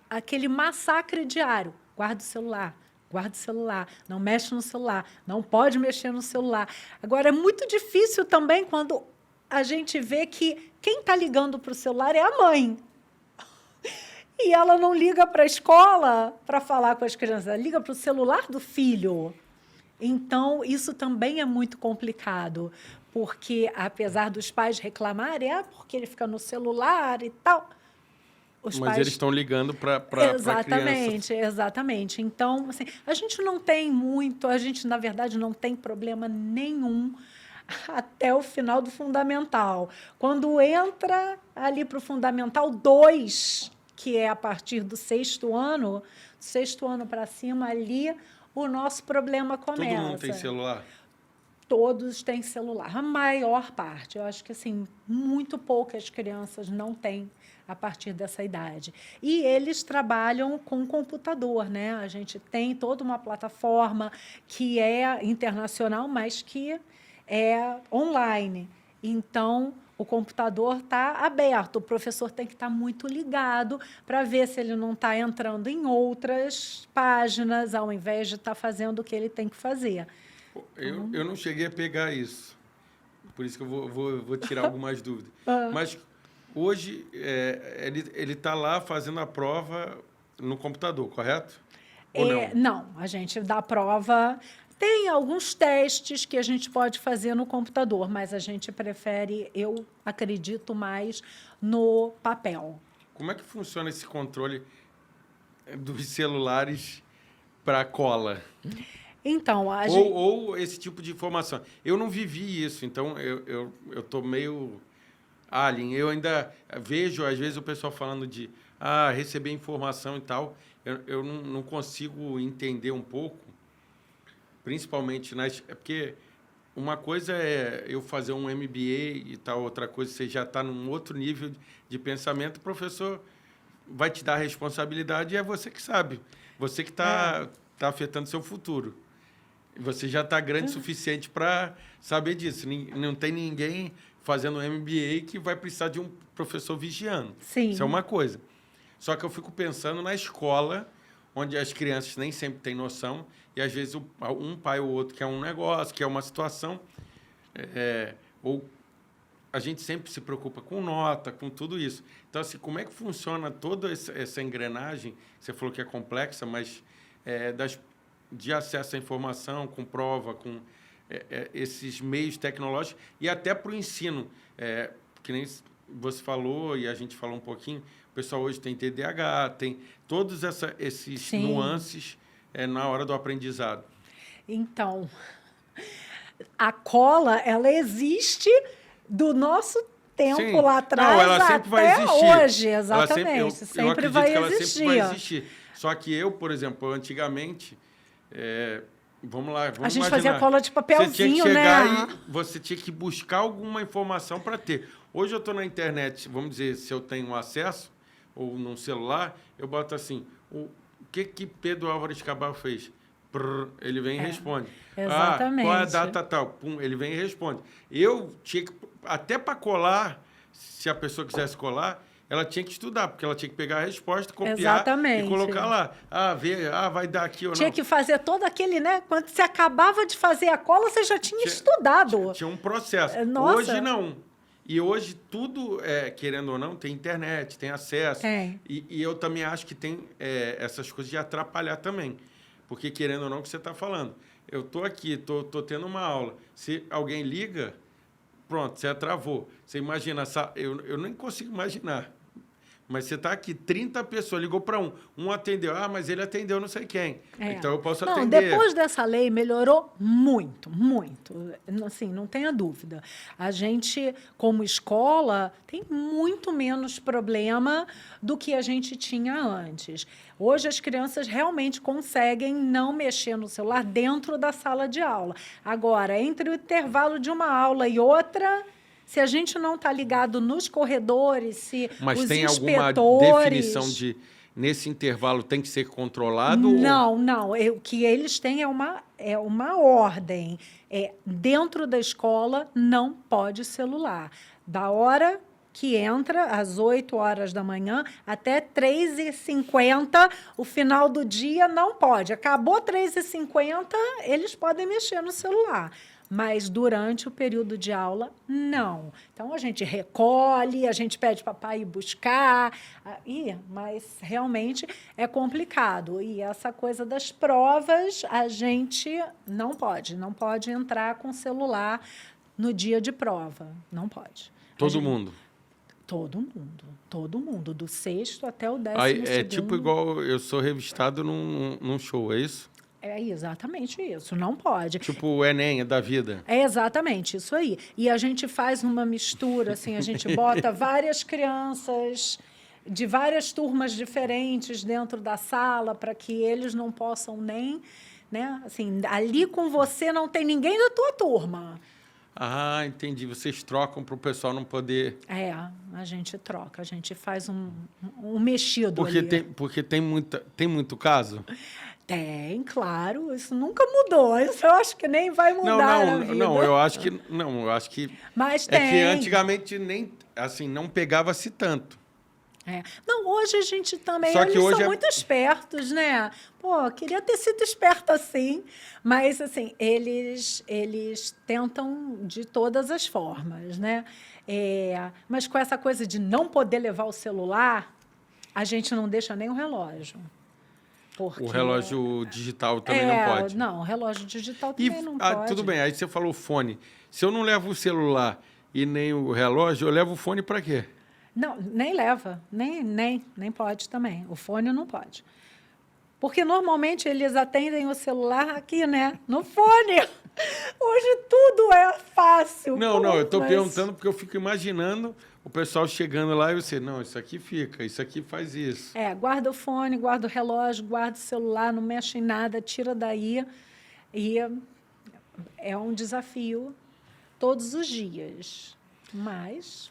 aquele massacre diário. Guarda o celular, não mexe no celular, não pode mexer no celular. Agora, é muito difícil também quando a gente vê que quem está ligando para o celular é a mãe. E ela não liga para a escola para falar com as crianças, ela liga para o celular do filho. Então, isso também é muito complicado, porque, apesar dos pais reclamarem, porque ele fica no celular e tal, mas eles estão ligando para a criança. Exatamente. Então, assim, a gente não tem muito, a gente, na verdade, não tem problema nenhum até o final do Fundamental. Quando entra ali para o Fundamental 2, que é a partir do sexto ano para cima, ali o nosso problema começa. Todo mundo tem celular? Todos têm celular, a maior parte. Eu acho que assim, muito poucas crianças não têm a partir dessa idade. E eles trabalham com computador, né? A gente tem toda uma plataforma que é internacional, mas que é online. Então, o computador está aberto, o professor tem que estar muito ligado para ver se ele não está entrando em outras páginas, ao invés de estar fazendo o que ele tem que fazer. Eu não cheguei a pegar isso, por isso que eu vou tirar algumas dúvidas. Mas hoje ele está lá fazendo a prova no computador, correto? Ou não? Não, a gente dá prova. Tem alguns testes que a gente pode fazer no computador, mas a gente prefere, eu acredito mais no papel. Como é que funciona esse controle dos celulares para cola? Então, ou esse tipo de informação. Eu não vivi isso, então eu estou meio alien. Eu ainda vejo, às vezes, o pessoal falando de receber informação e tal. Eu não consigo entender um pouco, principalmente é porque uma coisa é eu fazer um MBA e tal, outra coisa você já está num outro nível de pensamento. O professor vai te dar a responsabilidade e é você que sabe. Você que está afetando seu futuro. Você já está grande o suficiente para saber disso. Não tem ninguém fazendo um MBA que vai precisar de um professor vigiando. Sim. Isso é uma coisa. Só que eu fico pensando na escola, onde as crianças nem sempre têm noção, e às vezes um pai ou outro quer um negócio, quer uma situação, ou a gente sempre se preocupa com nota, com tudo isso. Então, assim, como é que funciona toda essa engrenagem? Você falou que é complexa, mas de acesso à informação, com prova, com esses meios tecnológicos, e até para o ensino. Que nem você falou, e a gente falou um pouquinho, o pessoal hoje tem TDAH, tem todos esses nuances na hora do aprendizado. Então, a cola, ela existe do nosso tempo lá atrás. Não, ela sempre vai existir. Hoje, exatamente. Sempre vai existir. Ela sempre vai existir. Só que eu, por exemplo, antigamente, vamos lá, vamos a gente imaginar, fazia cola de papelzinho, você tinha que chegar né? E você tinha que buscar alguma informação para ter. Hoje eu estou na internet, vamos dizer, se eu tenho acesso, ou num celular, eu boto assim, o que Pedro Álvares Cabral fez? Ele vem e responde. Exatamente. Qual é a data tal? Pum, ele vem e responde. Eu tinha que, até para colar, se a pessoa quisesse colar, ela tinha que estudar, porque ela tinha que pegar a resposta, copiar e colocar lá. Vai dar aqui ou não. Tinha que fazer todo aquele, né? Quando você acabava de fazer a cola, você já tinha estudado. Tinha um processo. Nossa. Hoje, não. E hoje, tudo, querendo ou não, tem internet, tem acesso. E eu também acho que tem essas coisas de atrapalhar também. Porque, querendo ou não, o que você está falando. Eu estou aqui, estou tendo uma aula. Se alguém liga, pronto, você travou. Você imagina, eu nem consigo imaginar. Mas você está aqui, 30 pessoas, ligou para um atendeu. Mas ele atendeu não sei quem. Então, eu posso atender. Depois dessa lei, melhorou muito, muito. Assim, não tenha dúvida. A gente, como escola, tem muito menos problema do que a gente tinha antes. Hoje, as crianças realmente conseguem não mexer no celular dentro da sala de aula. Agora, entre o intervalo de uma aula e outra... Se a gente não está ligado nos corredores, se Mas os tem inspetores... alguma definição de, nesse intervalo, tem que ser controlado? Não. O que eles têm é uma ordem. Dentro da escola, não pode celular. Da hora que entra, às 8 horas da manhã, até 3h50, o final do dia, não pode. Acabou 3h50, eles podem mexer no celular. Mas durante o período de aula, não. Então, a gente recolhe, a gente pede para papai ir buscar, mas realmente é complicado. E essa coisa das provas, a gente não pode entrar com celular no dia de prova, não pode. Todo mundo? Todo mundo, do 6º até o 12º. É tipo igual eu sou revistado num show, é isso? É exatamente isso, não pode. Tipo o Enem da vida. É exatamente isso aí. E a gente faz uma mistura, assim, a gente bota várias crianças de várias turmas diferentes dentro da sala para que eles não possam nem, né? Assim, ali com você não tem ninguém da tua turma. Entendi. Vocês trocam para o pessoal não poder... A gente troca, a gente faz um mexido ali. Porque tem muito caso? Tem, claro. Isso nunca mudou. Isso eu acho que nem vai mudar na vida. Eu acho que... Mas tem. É que antigamente não pegava-se tanto. Não, hoje a gente também... Só que eles hoje são muito espertos, né? Queria ter sido esperto assim. Mas, assim, eles tentam de todas as formas, né? Mas com essa coisa de não poder levar o celular, a gente não deixa nem o relógio. Porque... O relógio digital também não pode? Não, o relógio digital também não pode. Tudo bem, aí você falou fone. Se eu não levo o celular e nem o relógio, eu levo o fone para quê? Não, nem leva, nem pode também. O fone não pode. Porque, normalmente, eles atendem o celular aqui, né? No fone. Hoje tudo é fácil. Não, eu estou perguntando porque eu fico imaginando o pessoal chegando lá e você, não, isso aqui fica, isso aqui faz isso. Guarda o fone, guarda o relógio, guarda o celular, não mexe em nada, tira daí. E é um desafio todos os dias. Mas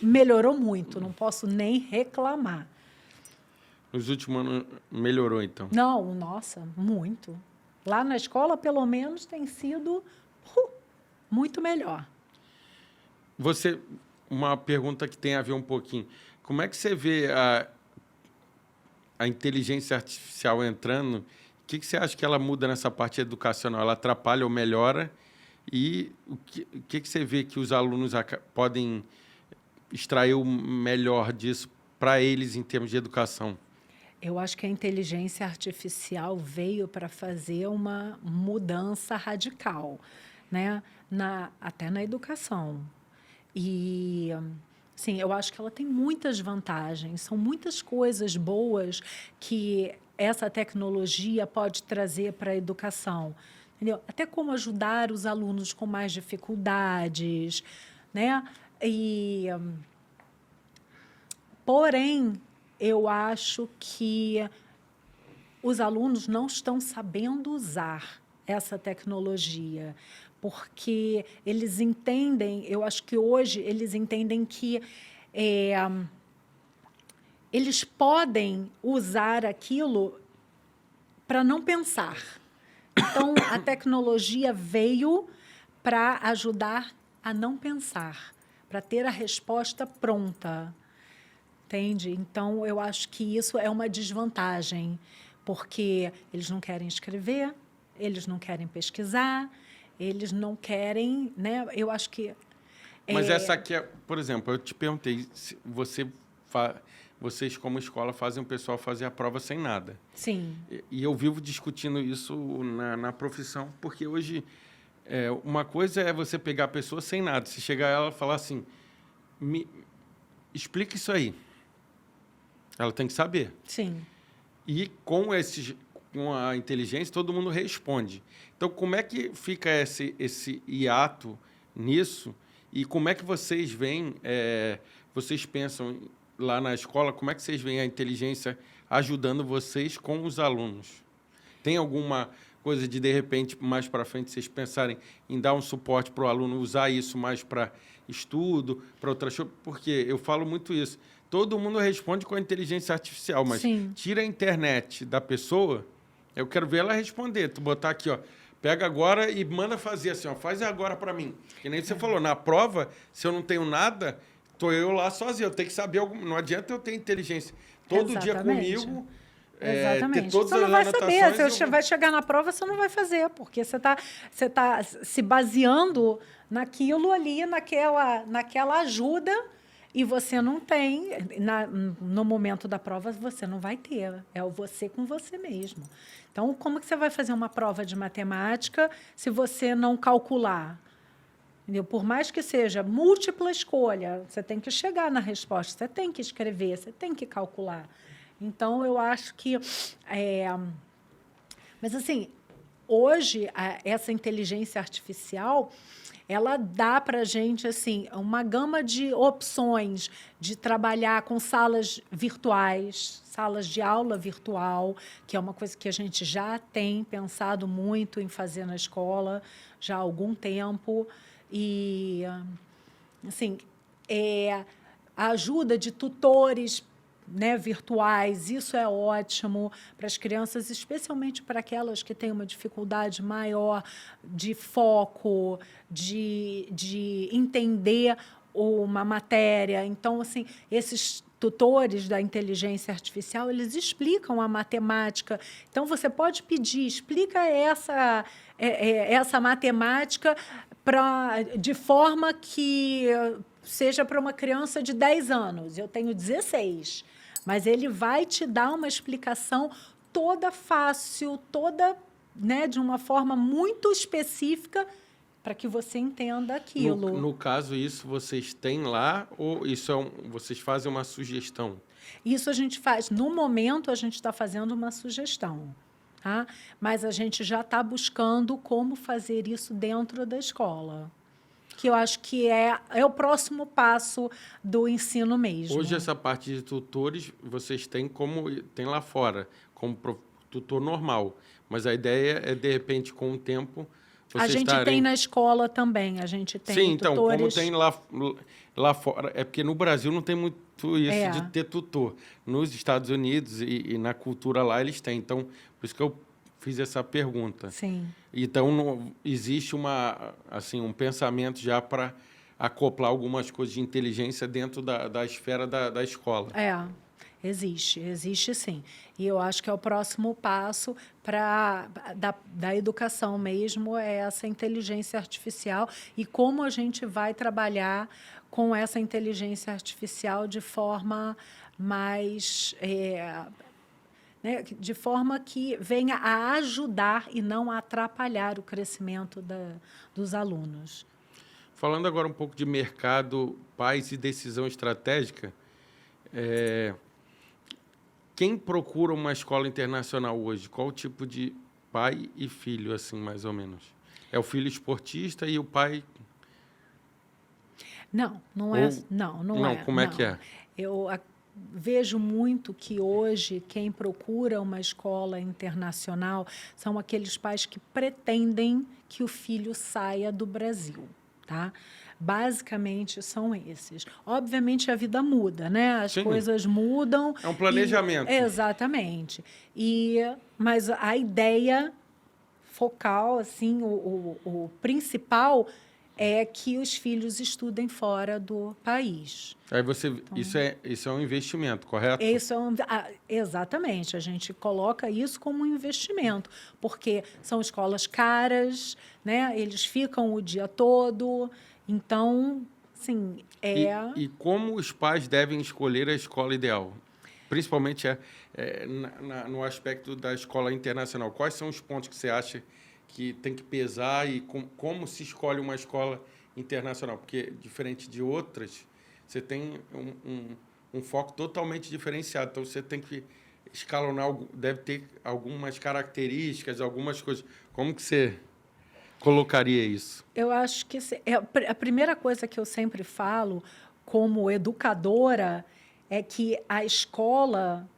melhorou muito, não posso nem reclamar. Nos últimos anos melhorou, então. Não, nossa, muito. Lá na escola, pelo menos, tem sido muito melhor. Uma pergunta que tem a ver um pouquinho. Como é que você vê a inteligência artificial entrando? O que você acha que ela muda nessa parte educacional? Ela atrapalha ou melhora? E o que você vê que os alunos podem extrair o melhor disso para eles em termos de educação? Eu acho que a inteligência artificial veio para fazer uma mudança radical, né? Até na educação. E, sim, eu acho que ela tem muitas vantagens, são muitas coisas boas que essa tecnologia pode trazer para a educação. Entendeu? Até como ajudar os alunos com mais dificuldades, né? Porém, eu acho que os alunos não estão sabendo usar essa tecnologia, porque eles entendem, eu acho que hoje eles entendem que eles podem usar aquilo para não pensar. Então, a tecnologia veio para ajudar a não pensar, para ter a resposta pronta. Entende? Então, eu acho que isso é uma desvantagem, porque eles não querem escrever, eles não querem pesquisar, eles não querem, né? Eu acho que... Mas essa aqui, por exemplo, eu te perguntei, se vocês como escola fazem o pessoal fazer a prova sem nada. Sim. E eu vivo discutindo isso na profissão, porque hoje uma coisa é você pegar a pessoa sem nada, se chegar ela e falar assim, explica isso aí. Ela tem que saber. Sim. E com a inteligência, todo mundo responde. Então, como é que fica esse hiato nisso? E como é que vocês veem, vocês pensam lá na escola, como é que vocês veem a inteligência ajudando vocês com os alunos? Tem alguma coisa de repente, mais para frente, vocês pensarem em dar um suporte para o aluno, usar isso mais para estudo, para outras coisas? Porque eu falo muito isso. Todo mundo responde com a inteligência artificial, mas Sim. Tira a internet da pessoa, eu quero ver ela responder. Tu botar aqui, ó, pega agora e manda fazer assim, ó, faz agora para mim. Que nem você falou, na prova, se eu não tenho nada, tô eu lá sozinho, eu tenho que saber, não adianta eu ter inteligência todo dia comigo. Exatamente. Ter todas Você não vai saber. Você eu... vai chegar na prova, você não vai fazer, porque você tá se baseando naquilo ali, naquela ajuda, e você não tem, no momento da prova, você não vai ter. É o você com você mesmo. Então, como que você vai fazer uma prova de matemática se você não calcular? Entendeu? Por mais que seja múltipla escolha, você tem que chegar na resposta, você tem que escrever, você tem que calcular. Então, eu acho que... Mas, assim, hoje, essa inteligência artificial, ela dá para a gente assim, uma gama de opções de trabalhar com salas virtuais, salas de aula virtual, que é uma coisa que a gente já tem pensado muito em fazer na escola já há algum tempo. E, assim, a ajuda de tutores, né, virtuais, isso é ótimo para as crianças, especialmente para aquelas que têm uma dificuldade maior de foco, de entender uma matéria. Então, assim, esses tutores da inteligência artificial, eles explicam a matemática. Então, você pode pedir, explica essa matemática de forma que seja para uma criança de 10 anos. Eu tenho 16. Mas ele vai te dar uma explicação toda fácil, toda, né, de uma forma muito específica para que você entenda aquilo. No caso, isso vocês têm lá ou isso vocês fazem uma sugestão? Isso a gente faz. No momento, a gente está fazendo uma sugestão. Tá? Mas a gente já está buscando como fazer isso dentro da escola. Que eu acho que é o próximo passo do ensino mesmo. Hoje, essa parte de tutores, vocês têm lá fora, como tutor normal. Mas a ideia é, de repente, com o tempo, a gente tem na escola também, a gente tem Sim, então, tutores... como tem lá fora, é porque no Brasil não tem muito muito isso de ter tutor. Nos Estados Unidos e na cultura lá eles têm. Então, por isso que eu fiz essa pergunta. Sim. Então, existe um pensamento já para acoplar algumas coisas de inteligência dentro da esfera da escola. Existe sim. E eu acho que é o próximo passo da educação mesmo, é essa inteligência artificial e como a gente vai trabalhar com essa inteligência artificial de forma mais... né, de forma que venha a ajudar e não a atrapalhar o crescimento dos alunos. Falando agora um pouco de mercado, pais e decisão estratégica, quem procura uma escola internacional hoje? Qual o tipo de pai e filho, assim, mais ou menos? É o filho esportista e o pai... Não é. Como é que é? Eu vejo muito que hoje quem procura uma escola internacional são aqueles pais que pretendem que o filho saia do Brasil, tá? Basicamente são esses. Obviamente a vida muda, né? As coisas mudam. É um planejamento. Exatamente. Mas a ideia focal, assim, o principal é que os filhos estudem fora do país. Aí isso é um investimento, correto? Exatamente, a gente coloca isso como um investimento, porque são escolas caras, né? Eles ficam o dia todo, então, sim, E como os pais devem escolher a escola ideal? Principalmente no aspecto da escola internacional. Quais são os pontos que você acha que tem que pesar e como se escolhe uma escola internacional? Porque, diferente de outras, você tem um foco totalmente diferenciado. Então, você tem que escalonar, deve ter algumas características, algumas coisas. Como que você colocaria isso? Eu acho que a primeira coisa que eu sempre falo, como educadora, é que a escola...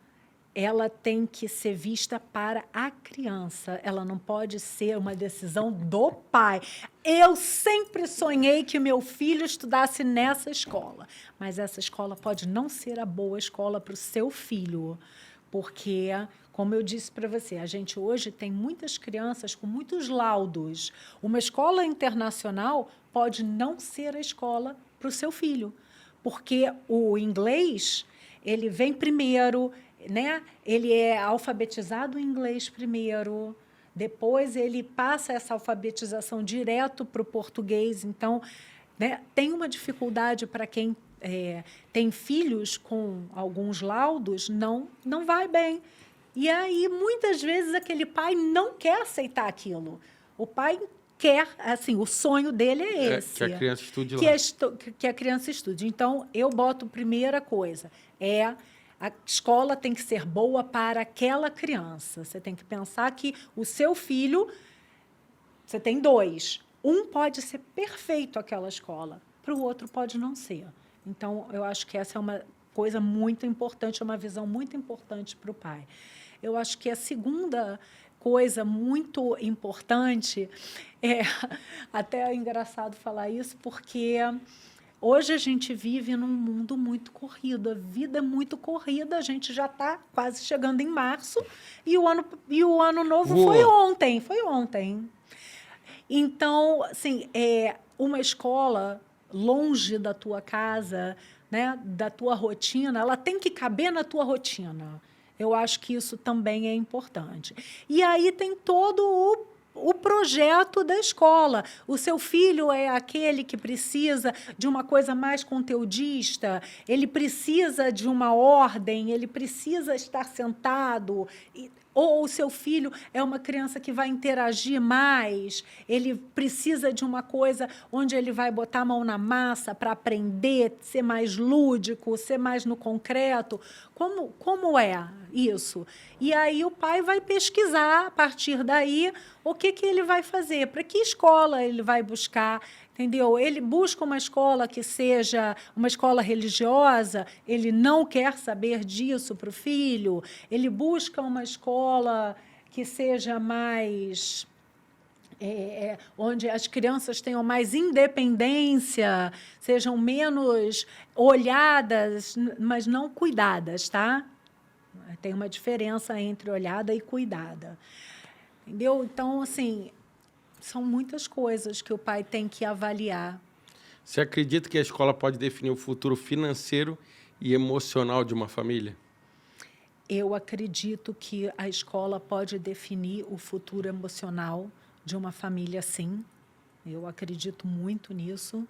ela tem que ser vista para a criança. Ela não pode ser uma decisão do pai. Eu sempre sonhei que meu filho estudasse nessa escola, mas essa escola pode não ser a boa escola para o seu filho, porque, como eu disse para você, a gente hoje tem muitas crianças com muitos laudos. Uma escola internacional pode não ser a escola para o seu filho, porque o inglês ele vem primeiro, né? Ele é alfabetizado em inglês primeiro, depois ele passa essa alfabetização direto para o português. Então, né, tem uma dificuldade para quem tem filhos com alguns laudos, não vai bem. E aí, muitas vezes, aquele pai não quer aceitar aquilo. O pai quer, assim, o sonho dele é esse. Que a criança estude lá. Que a criança estude. Então, eu boto primeira coisa, a escola tem que ser boa para aquela criança. Você tem que pensar que o seu filho, você tem 2. Um pode ser perfeito aquela escola, para o outro pode não ser. Então, eu acho que essa é uma coisa muito importante, é uma visão muito importante para o pai. Eu acho que a segunda coisa muito importante até é engraçado falar isso, porque... hoje a gente vive num mundo muito corrido, a vida é muito corrida, a gente já está quase chegando em março e o ano novo foi ontem. Então, assim, uma escola longe da tua casa, né, da tua rotina, ela tem que caber na tua rotina. Eu acho que isso também é importante. E aí tem todo o projeto da escola. O seu filho é aquele que precisa de uma coisa mais conteudista, ele precisa de uma ordem, ele precisa estar sentado, ou o seu filho é uma criança que vai interagir mais, ele precisa de uma coisa onde ele vai botar a mão na massa para aprender, ser mais lúdico, ser mais no concreto. Como é isso? E aí o pai vai pesquisar, a partir daí, o que ele vai fazer, para que escola ele vai buscar, entendeu? Ele busca uma escola que seja uma escola religiosa, ele não quer saber disso para o filho, ele busca uma escola que seja mais onde as crianças tenham mais independência, sejam menos olhadas, mas não cuidadas, tá? Tem uma diferença entre olhada e cuidada. Entendeu? Então, assim, são muitas coisas que o pai tem que avaliar. Você acredita que a escola pode definir o futuro financeiro e emocional de uma família? Eu acredito que a escola pode definir o futuro emocional de uma família, sim. Eu acredito muito nisso.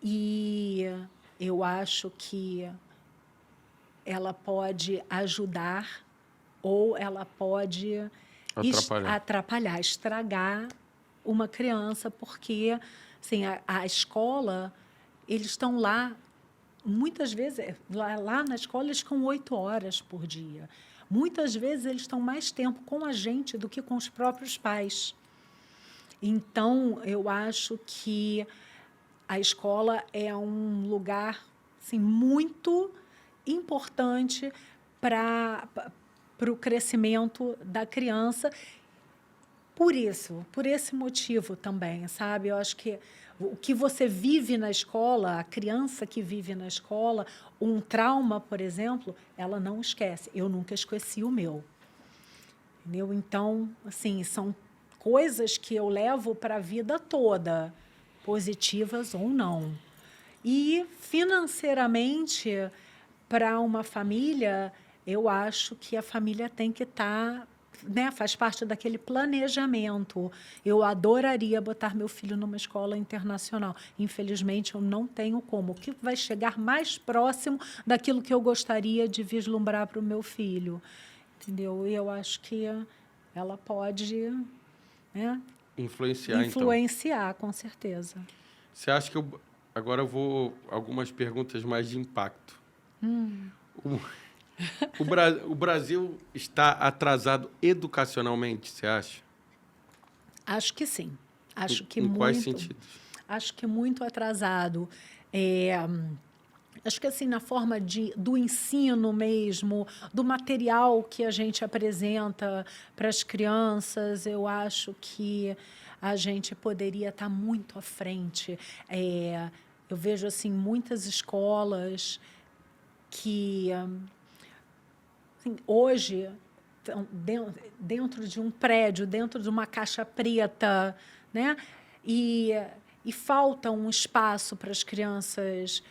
E eu acho que ela pode ajudar ou ela pode atrapalhar, estragar uma criança, porque assim, a escola, eles estão lá, muitas vezes, lá na escola eles ficam 8 horas por dia. Muitas vezes eles estão mais tempo com a gente do que com os próprios pais. Então, eu acho que a escola é um lugar assim, muito importante para o crescimento da criança. Por esse motivo também, sabe? Eu acho que o que você vive na escola, a criança que vive na escola, um trauma, por exemplo, ela não esquece. Eu nunca esqueci o meu. Entendeu? Então, assim, são coisas que eu levo para a vida toda, positivas ou não. E, financeiramente, para uma família, eu acho que a família tem que estar, né, faz parte daquele planejamento. Eu adoraria botar meu filho numa escola internacional. Infelizmente, eu não tenho como. O que vai chegar mais próximo daquilo que eu gostaria de vislumbrar para o meu filho? Entendeu? E eu acho que ela pode, né, influenciar, com certeza. Você acha que agora eu vou algumas perguntas mais de impacto. O Brasil está atrasado educacionalmente, você acha? Acho que sim. Acho que em muito. Quais sentidos? Acho que muito atrasado. Acho que assim na forma do ensino mesmo, do material que a gente apresenta para as crianças, eu acho que a gente poderia estar muito à frente. Eu vejo assim muitas escolas que assim, hoje estão dentro de um prédio, dentro de uma caixa preta, né? E falta um espaço para as crianças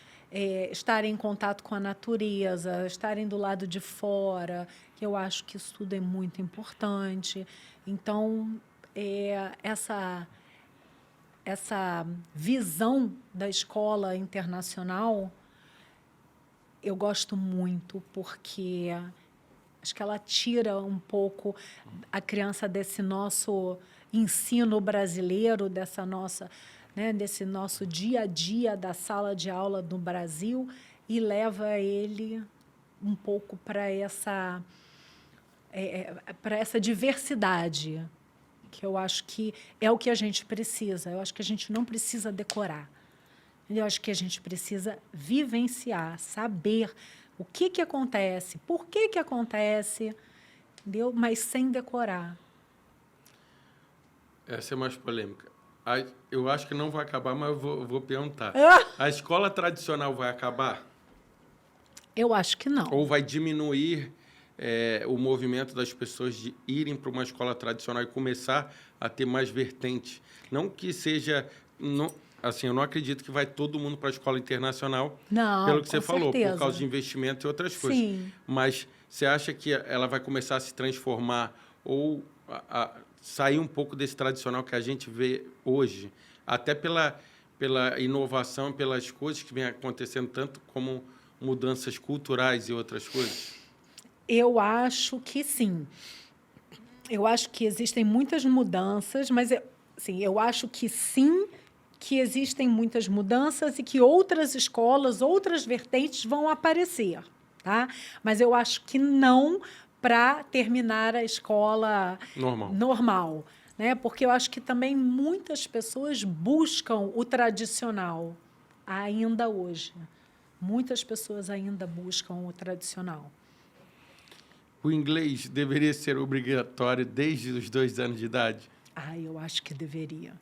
estarem em contato com a natureza, estarem do lado de fora, que eu acho que isso tudo é muito importante. Então, essa visão da escola internacional, eu gosto muito, porque acho que ela tira um pouco a criança desse nosso ensino brasileiro, dessa nossa, né, desse nosso dia a dia da sala de aula no Brasil e leva ele um pouco para essa diversidade, que eu acho que é o que a gente precisa. Eu acho que a gente não precisa decorar. Eu acho que a gente precisa vivenciar, saber o que acontece, por que acontece, entendeu? Mas sem decorar. Essa é mais polêmica. Eu acho que não vai acabar, mas eu vou perguntar. A escola tradicional vai acabar? Eu acho que não. Ou vai diminuir o movimento das pessoas de irem para uma escola tradicional e começar a ter mais vertentes? Não que seja... Assim, eu não acredito que vai todo mundo para a escola internacional, não, pelo que você falou, certeza. por causa de investimento e outras coisas. Sim. Mas você acha que ela vai começar a se transformar ou sair um pouco desse tradicional que a gente vê hoje, até pela inovação, pelas coisas que vêm acontecendo, tanto como mudanças culturais e outras coisas? Eu acho que sim. Eu acho que existem muitas mudanças, mas assim, eu acho que sim, que existem muitas mudanças e que outras escolas, outras vertentes vão aparecer, tá? Mas eu acho que não para terminar a escola normal, né? Porque eu acho que também muitas pessoas buscam o tradicional ainda hoje. Muitas pessoas ainda buscam o tradicional. O inglês deveria ser obrigatório desde os 2 anos de idade? Eu acho que deveria.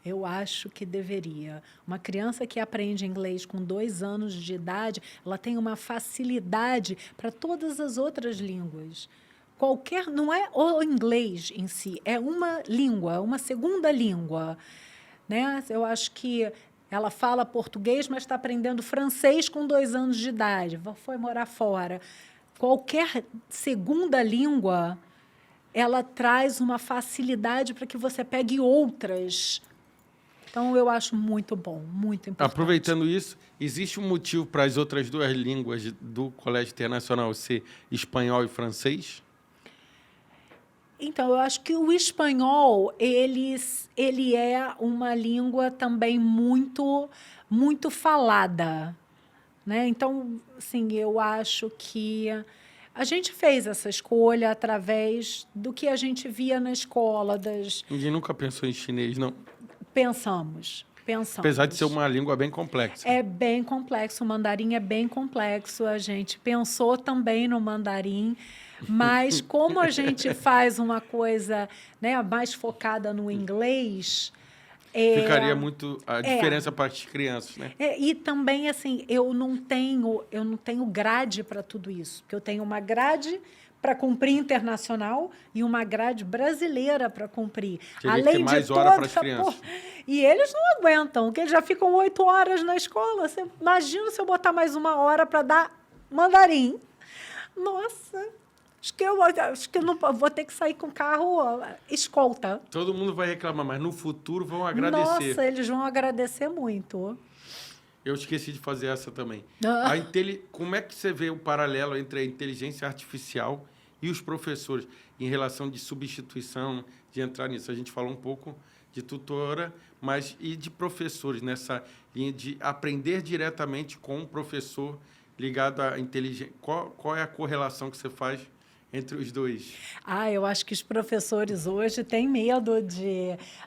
Eu acho que deveria. Uma criança que aprende inglês com 2 anos de idade, ela tem uma facilidade para todas as outras línguas. Não é o inglês em si, é uma língua, uma segunda língua, né? Eu acho que ela fala português, mas está aprendendo francês com 2 anos de idade, foi morar fora. Qualquer segunda língua, ela traz uma facilidade para que você pegue outras. Então, eu acho muito bom, muito importante. Aproveitando isso, existe um motivo para as outras 2 línguas do Colégio Internacional ser espanhol e francês? Então, eu acho que o espanhol, ele é uma língua também muito, muito falada, né? Então, assim, eu acho que a gente fez essa escolha através do que a gente via na escola. Ninguém nunca pensou em chinês, não? Pensamos. Apesar de ser uma língua bem complexa. É bem complexo, o mandarim é bem complexo. A gente pensou também no mandarim, mas como a gente faz uma coisa, né, mais focada no inglês... Ficaria muito a diferença para as crianças, né? E também, assim, eu não tenho grade para tudo isso, porque eu tenho uma grade para cumprir internacional e uma grade brasileira para cumprir. Teria que ter mais hora para as crianças. E eles não aguentam, porque eles já ficam 8 horas na escola. Você imagina se eu botar mais 1 hora para dar mandarim. Nossa, acho que eu não vou ter que sair com carro escolta. Todo mundo vai reclamar, mas no futuro vão agradecer. Nossa, eles vão agradecer muito. Eu esqueci de fazer essa também. Como é que você vê o paralelo entre a inteligência artificial e os professores em relação de substituição, de entrar nisso? A gente falou um pouco de tutora, mas e de professores nessa linha de aprender diretamente com um professor ligado à inteligência? Qual é a correlação que você faz entre os 2? Eu acho que os professores hoje têm medo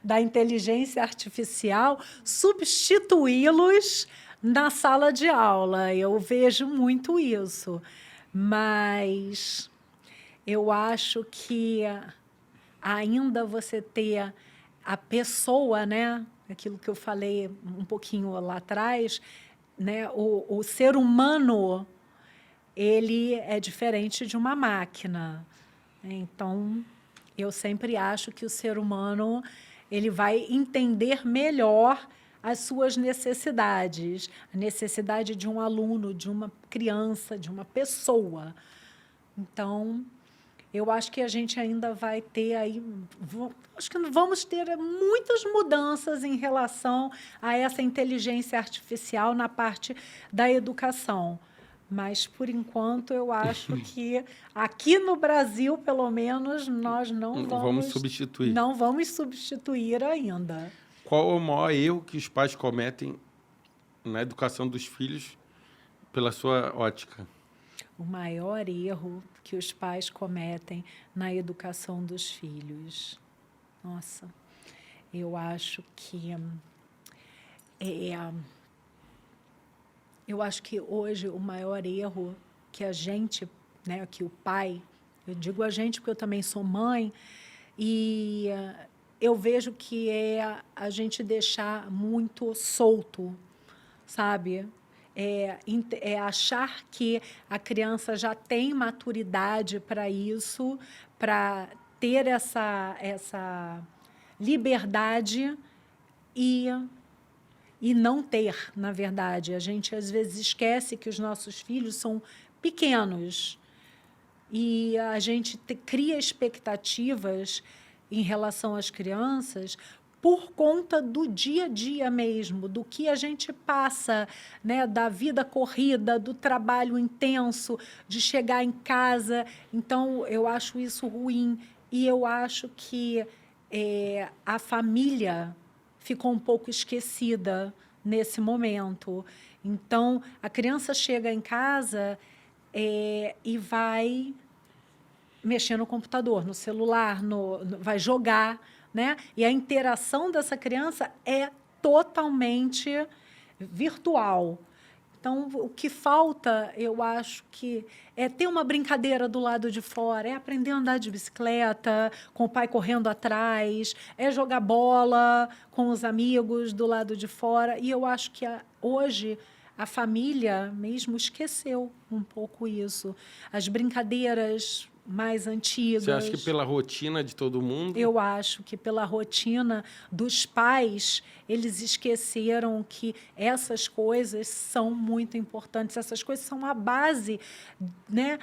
da inteligência artificial substituí-los na sala de aula. Eu vejo muito isso. Mas eu acho que ainda você ter a pessoa, né? Aquilo que eu falei um pouquinho lá atrás, né? O ser humano, ele é diferente de uma máquina. Então, eu sempre acho que o ser humano ele vai entender melhor as suas necessidades, a necessidade de um aluno, de uma criança, de uma pessoa. Então, eu acho que a gente ainda vai ter aí... Acho que vamos ter muitas mudanças em relação a essa inteligência artificial na parte da educação. Mas, por enquanto, eu acho que aqui no Brasil, pelo menos, nós não vamos substituir. Não vamos substituir ainda. Qual é o maior erro que os pais cometem na educação dos filhos, pela sua ótica? O maior erro que os pais cometem na educação dos filhos. Nossa, eu acho que eu acho que hoje o maior erro que a gente, né, que o pai, eu digo a gente porque eu também sou mãe, e eu vejo que é a gente deixar muito solto, sabe? É achar que a criança já tem maturidade para isso, para ter essa liberdade e não ter, na verdade. A gente, às vezes, esquece que os nossos filhos são pequenos e a gente cria expectativas em relação às crianças por conta do dia a dia mesmo, do que a gente passa, né, da vida corrida, do trabalho intenso, de chegar em casa. Então, eu acho isso ruim e eu acho que a família ficou um pouco esquecida nesse momento. Então, a criança chega em casa e vai mexer no computador, no celular, vai jogar, né? E a interação dessa criança é totalmente virtual. Então, o que falta, eu acho que é ter uma brincadeira do lado de fora, é aprender a andar de bicicleta, com o pai correndo atrás, é jogar bola com os amigos do lado de fora. E eu acho que hoje a família mesmo esqueceu um pouco isso. As brincadeiras mais antigas. Você acha que pela rotina de todo mundo? Eu acho que pela rotina dos pais, eles esqueceram que essas coisas são muito importantes. Essas coisas são a base, né,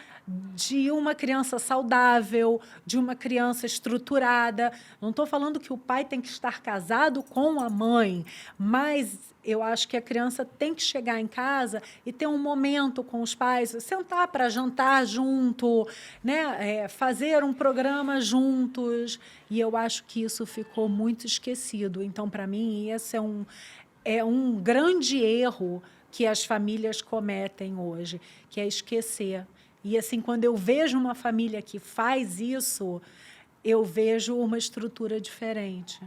de uma criança saudável, de uma criança estruturada. Não estou falando que o pai tem que estar casado com a mãe, mas eu acho que a criança tem que chegar em casa e ter um momento com os pais, sentar para jantar junto, né? Fazer um programa juntos. E eu acho que isso ficou muito esquecido. Então, para mim, esse é um grande erro que as famílias cometem hoje, que é esquecer. E, assim, quando eu vejo uma família que faz isso, eu vejo uma estrutura diferente.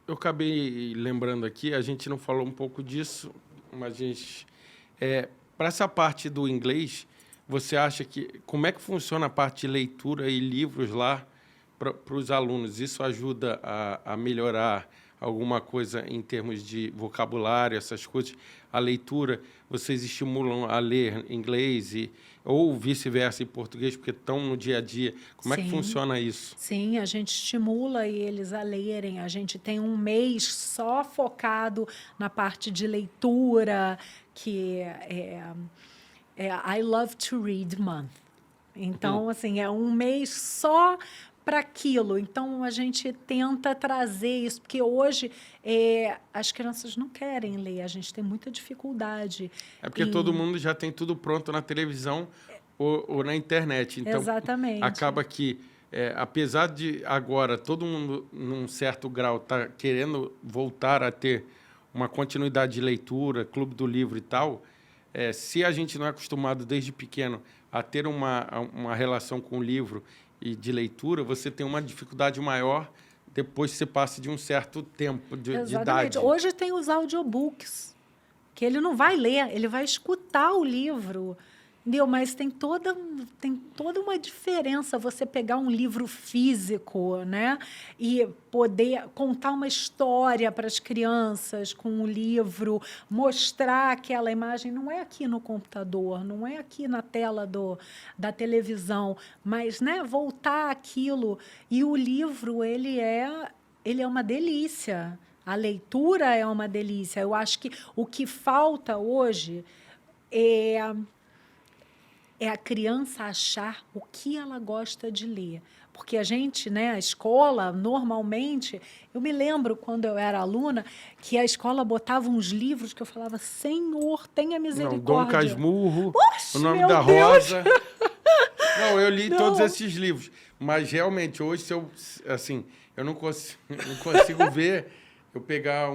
Eu acabei lembrando aqui, a gente não falou um pouco disso, mas a gente... para essa parte do inglês, você acha que... Como é que funciona a parte de leitura e livros lá para os alunos? Isso ajuda a melhorar alguma coisa em termos de vocabulário, essas coisas? A leitura, vocês estimulam a ler inglês ou vice-versa em português, porque estão no dia a dia. Como é que funciona isso? Sim, a gente estimula eles a lerem. A gente tem um mês só focado na parte de leitura, que é I Love to Read Month. Então, assim, é um mês só para aquilo. Então, a gente tenta trazer isso, porque hoje as crianças não querem ler, a gente tem muita dificuldade. É porque todo mundo já tem tudo pronto na televisão ou na internet. Então, exatamente. Acaba que, apesar de agora todo mundo, num certo grau, tá querendo voltar a ter uma continuidade de leitura, clube do livro e tal, se a gente não é acostumado desde pequeno a ter uma relação com o livro e de leitura, você tem uma dificuldade maior depois que você passa de um certo tempo de idade. Hoje tem os audiobooks, que ele não vai ler, ele vai escutar o livro. Entendeu? Mas tem toda uma diferença você pegar um livro físico, né? E poder contar uma história para as crianças com o livro, mostrar aquela imagem. Não é aqui no computador, não é aqui na tela da televisão, mas, né, voltar aquilo. E o livro, ele é uma delícia. A leitura é uma delícia. Eu acho que o que falta hoje é a criança achar o que ela gosta de ler. Porque a gente, né, a escola, normalmente... Eu me lembro, quando eu era aluna, que a escola botava uns livros que eu falava, Senhor, tenha misericórdia. Não, Dom Casmurro, Oxe, O Nome da Deus. Rosa. Não, eu li todos esses livros. Mas, realmente, hoje, eu não consigo ver eu pegar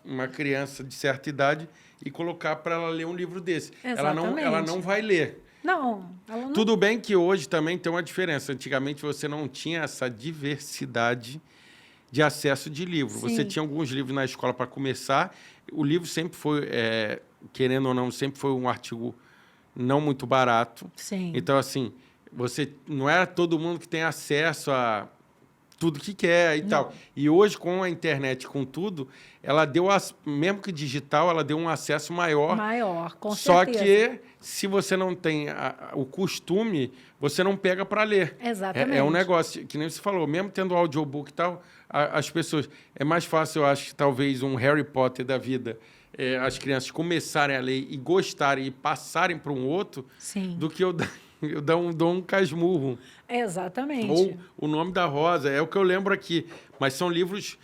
uma criança de certa idade e colocar para ela ler um livro desse. Exatamente. Ela não vai ler. Não, ela não... Tudo bem que hoje também tem uma diferença. Antigamente você não tinha essa diversidade de acesso de livro. Sim. Você tinha alguns livros na escola para começar. O livro sempre foi, querendo ou não, sempre foi um artigo não muito barato. Sim. Então, assim, não era todo mundo que tem acesso a tudo que quer e tal. E hoje, com a internet, com tudo, ela deu, mesmo que digital, ela deu um acesso maior. Maior, com Só certeza. que, se você não tem o costume, você não pega para ler. Exatamente. É um negócio, que nem você falou, mesmo tendo audiobook e tal, as pessoas... É mais fácil, eu acho, talvez, um Harry Potter da vida, as crianças começarem a ler e gostarem e passarem para um outro, Sim. do que eu dar um Dom Casmurro. Exatamente. Ou O Nome da Rosa, é o que eu lembro aqui. Mas são livros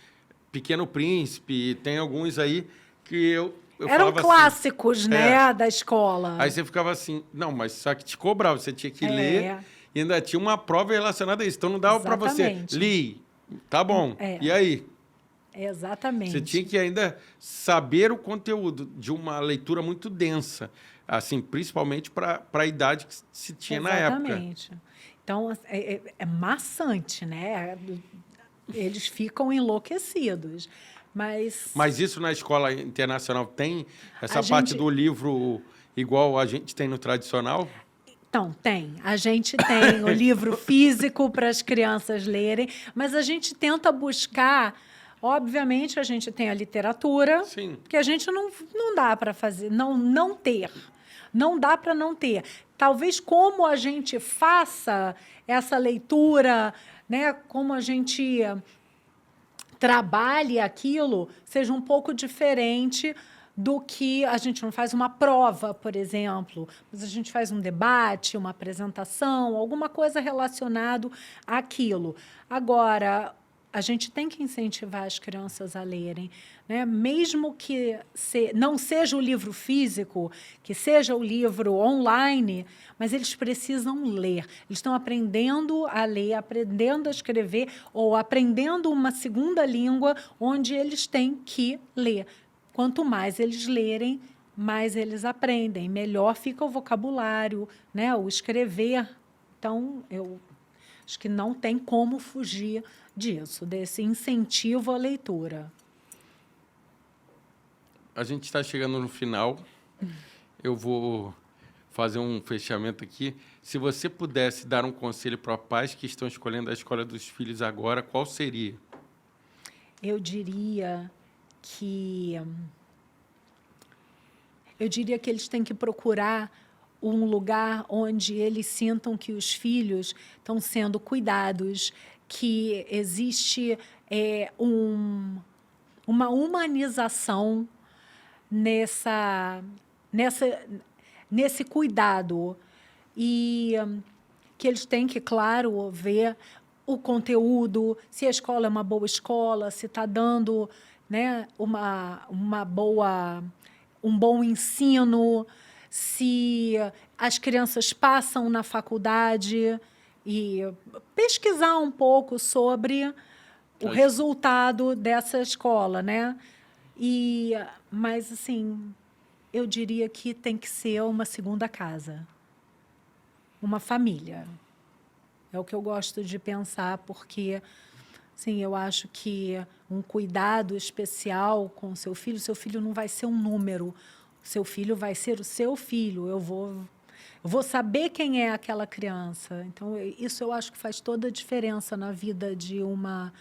Pequeno Príncipe, tem alguns aí que eu eram clássicos, assim, né, da escola. Aí você ficava assim, não, mas só que te cobrava, você tinha que ler e ainda tinha uma prova relacionada a isso. Então não dava para você, li, tá bom, e aí? Exatamente. Você tinha que ainda saber o conteúdo de uma leitura muito densa, assim, principalmente para a idade que se tinha na época. Exatamente. Então, é maçante, né? Eles ficam enlouquecidos. Mas isso na escola internacional tem essa A parte gente- do livro igual a gente tem no tradicional? Então, tem. A gente tem o livro físico para as crianças lerem, mas a gente tenta buscar. Obviamente, a gente tem a literatura, Sim. que a gente não dá para fazer, não ter. Não dá para não ter. Talvez como a gente faça essa leitura, né, como a gente trabalhe aquilo, seja um pouco diferente do que a gente não faz uma prova, por exemplo, mas a gente faz um debate, uma apresentação, alguma coisa relacionado àquilo. Agora, a gente tem que incentivar as crianças a lerem, né? Mesmo que não seja o livro físico, que seja o livro online, mas eles precisam ler. Eles estão aprendendo a ler, aprendendo a escrever ou aprendendo uma segunda língua onde eles têm que ler. Quanto mais eles lerem, mais eles aprendem, melhor fica o vocabulário, né? O escrever. Então, eu acho que não tem como fugir disso, desse incentivo à leitura. A gente está chegando no final. Eu vou fazer um fechamento aqui. Se você pudesse dar um conselho para pais que estão escolhendo a escola dos filhos agora, qual seria? Eu diria que eles têm que procurar um lugar onde eles sintam que os filhos estão sendo cuidados, que existe uma humanização nesse cuidado e que eles têm que, claro, ver o conteúdo, se a escola é uma boa escola, se está dando, né, um bom ensino, se as crianças passam na faculdade e pesquisar um pouco sobre o resultado dessa escola, né? Mas, assim, eu diria que tem que ser uma segunda casa, uma família. É o que eu gosto de pensar, porque, sim, eu acho que um cuidado especial com o seu filho não vai ser um número, o seu filho vai ser o seu filho. Eu vou saber quem é aquela criança. Então, isso eu acho que faz toda a diferença na vida de uma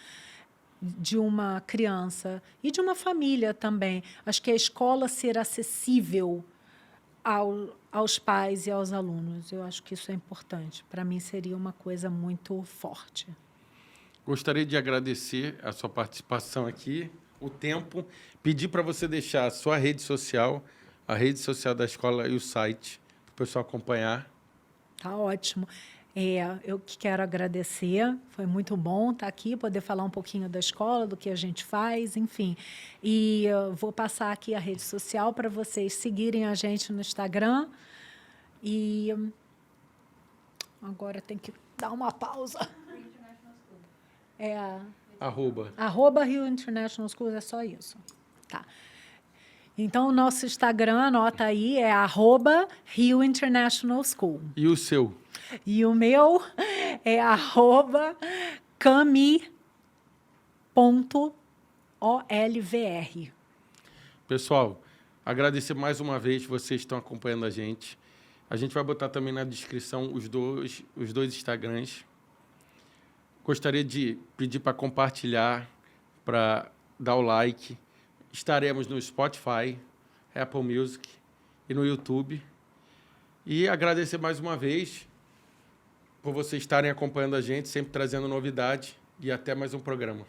criança e de uma família também. Acho que a escola ser acessível aos pais e aos alunos, eu acho que isso é importante. Para mim, seria uma coisa muito forte. Gostaria de agradecer a sua participação aqui, o tempo, pedir para você deixar a sua rede social, a rede social da escola e o site, para o pessoal acompanhar. Tá ótimo. Eu que quero agradecer, foi muito bom estar aqui, poder falar um pouquinho da escola, do que a gente faz, enfim. E eu vou passar aqui a rede social para vocês seguirem a gente no Instagram. E agora tem que dar uma pausa. @ Rio International Schools, é só isso. Tá. Então, o nosso Instagram, anota aí, é @Rio International School. E o seu? E o meu é @cami.olvr. Pessoal, agradecer mais uma vez, vocês estão acompanhando a gente. A gente vai botar também na descrição os dois Instagrams. Gostaria de pedir para compartilhar, para dar o like. Estaremos no Spotify, Apple Music e no YouTube. E agradecer mais uma vez por vocês estarem acompanhando a gente, sempre trazendo novidade. E até mais um programa.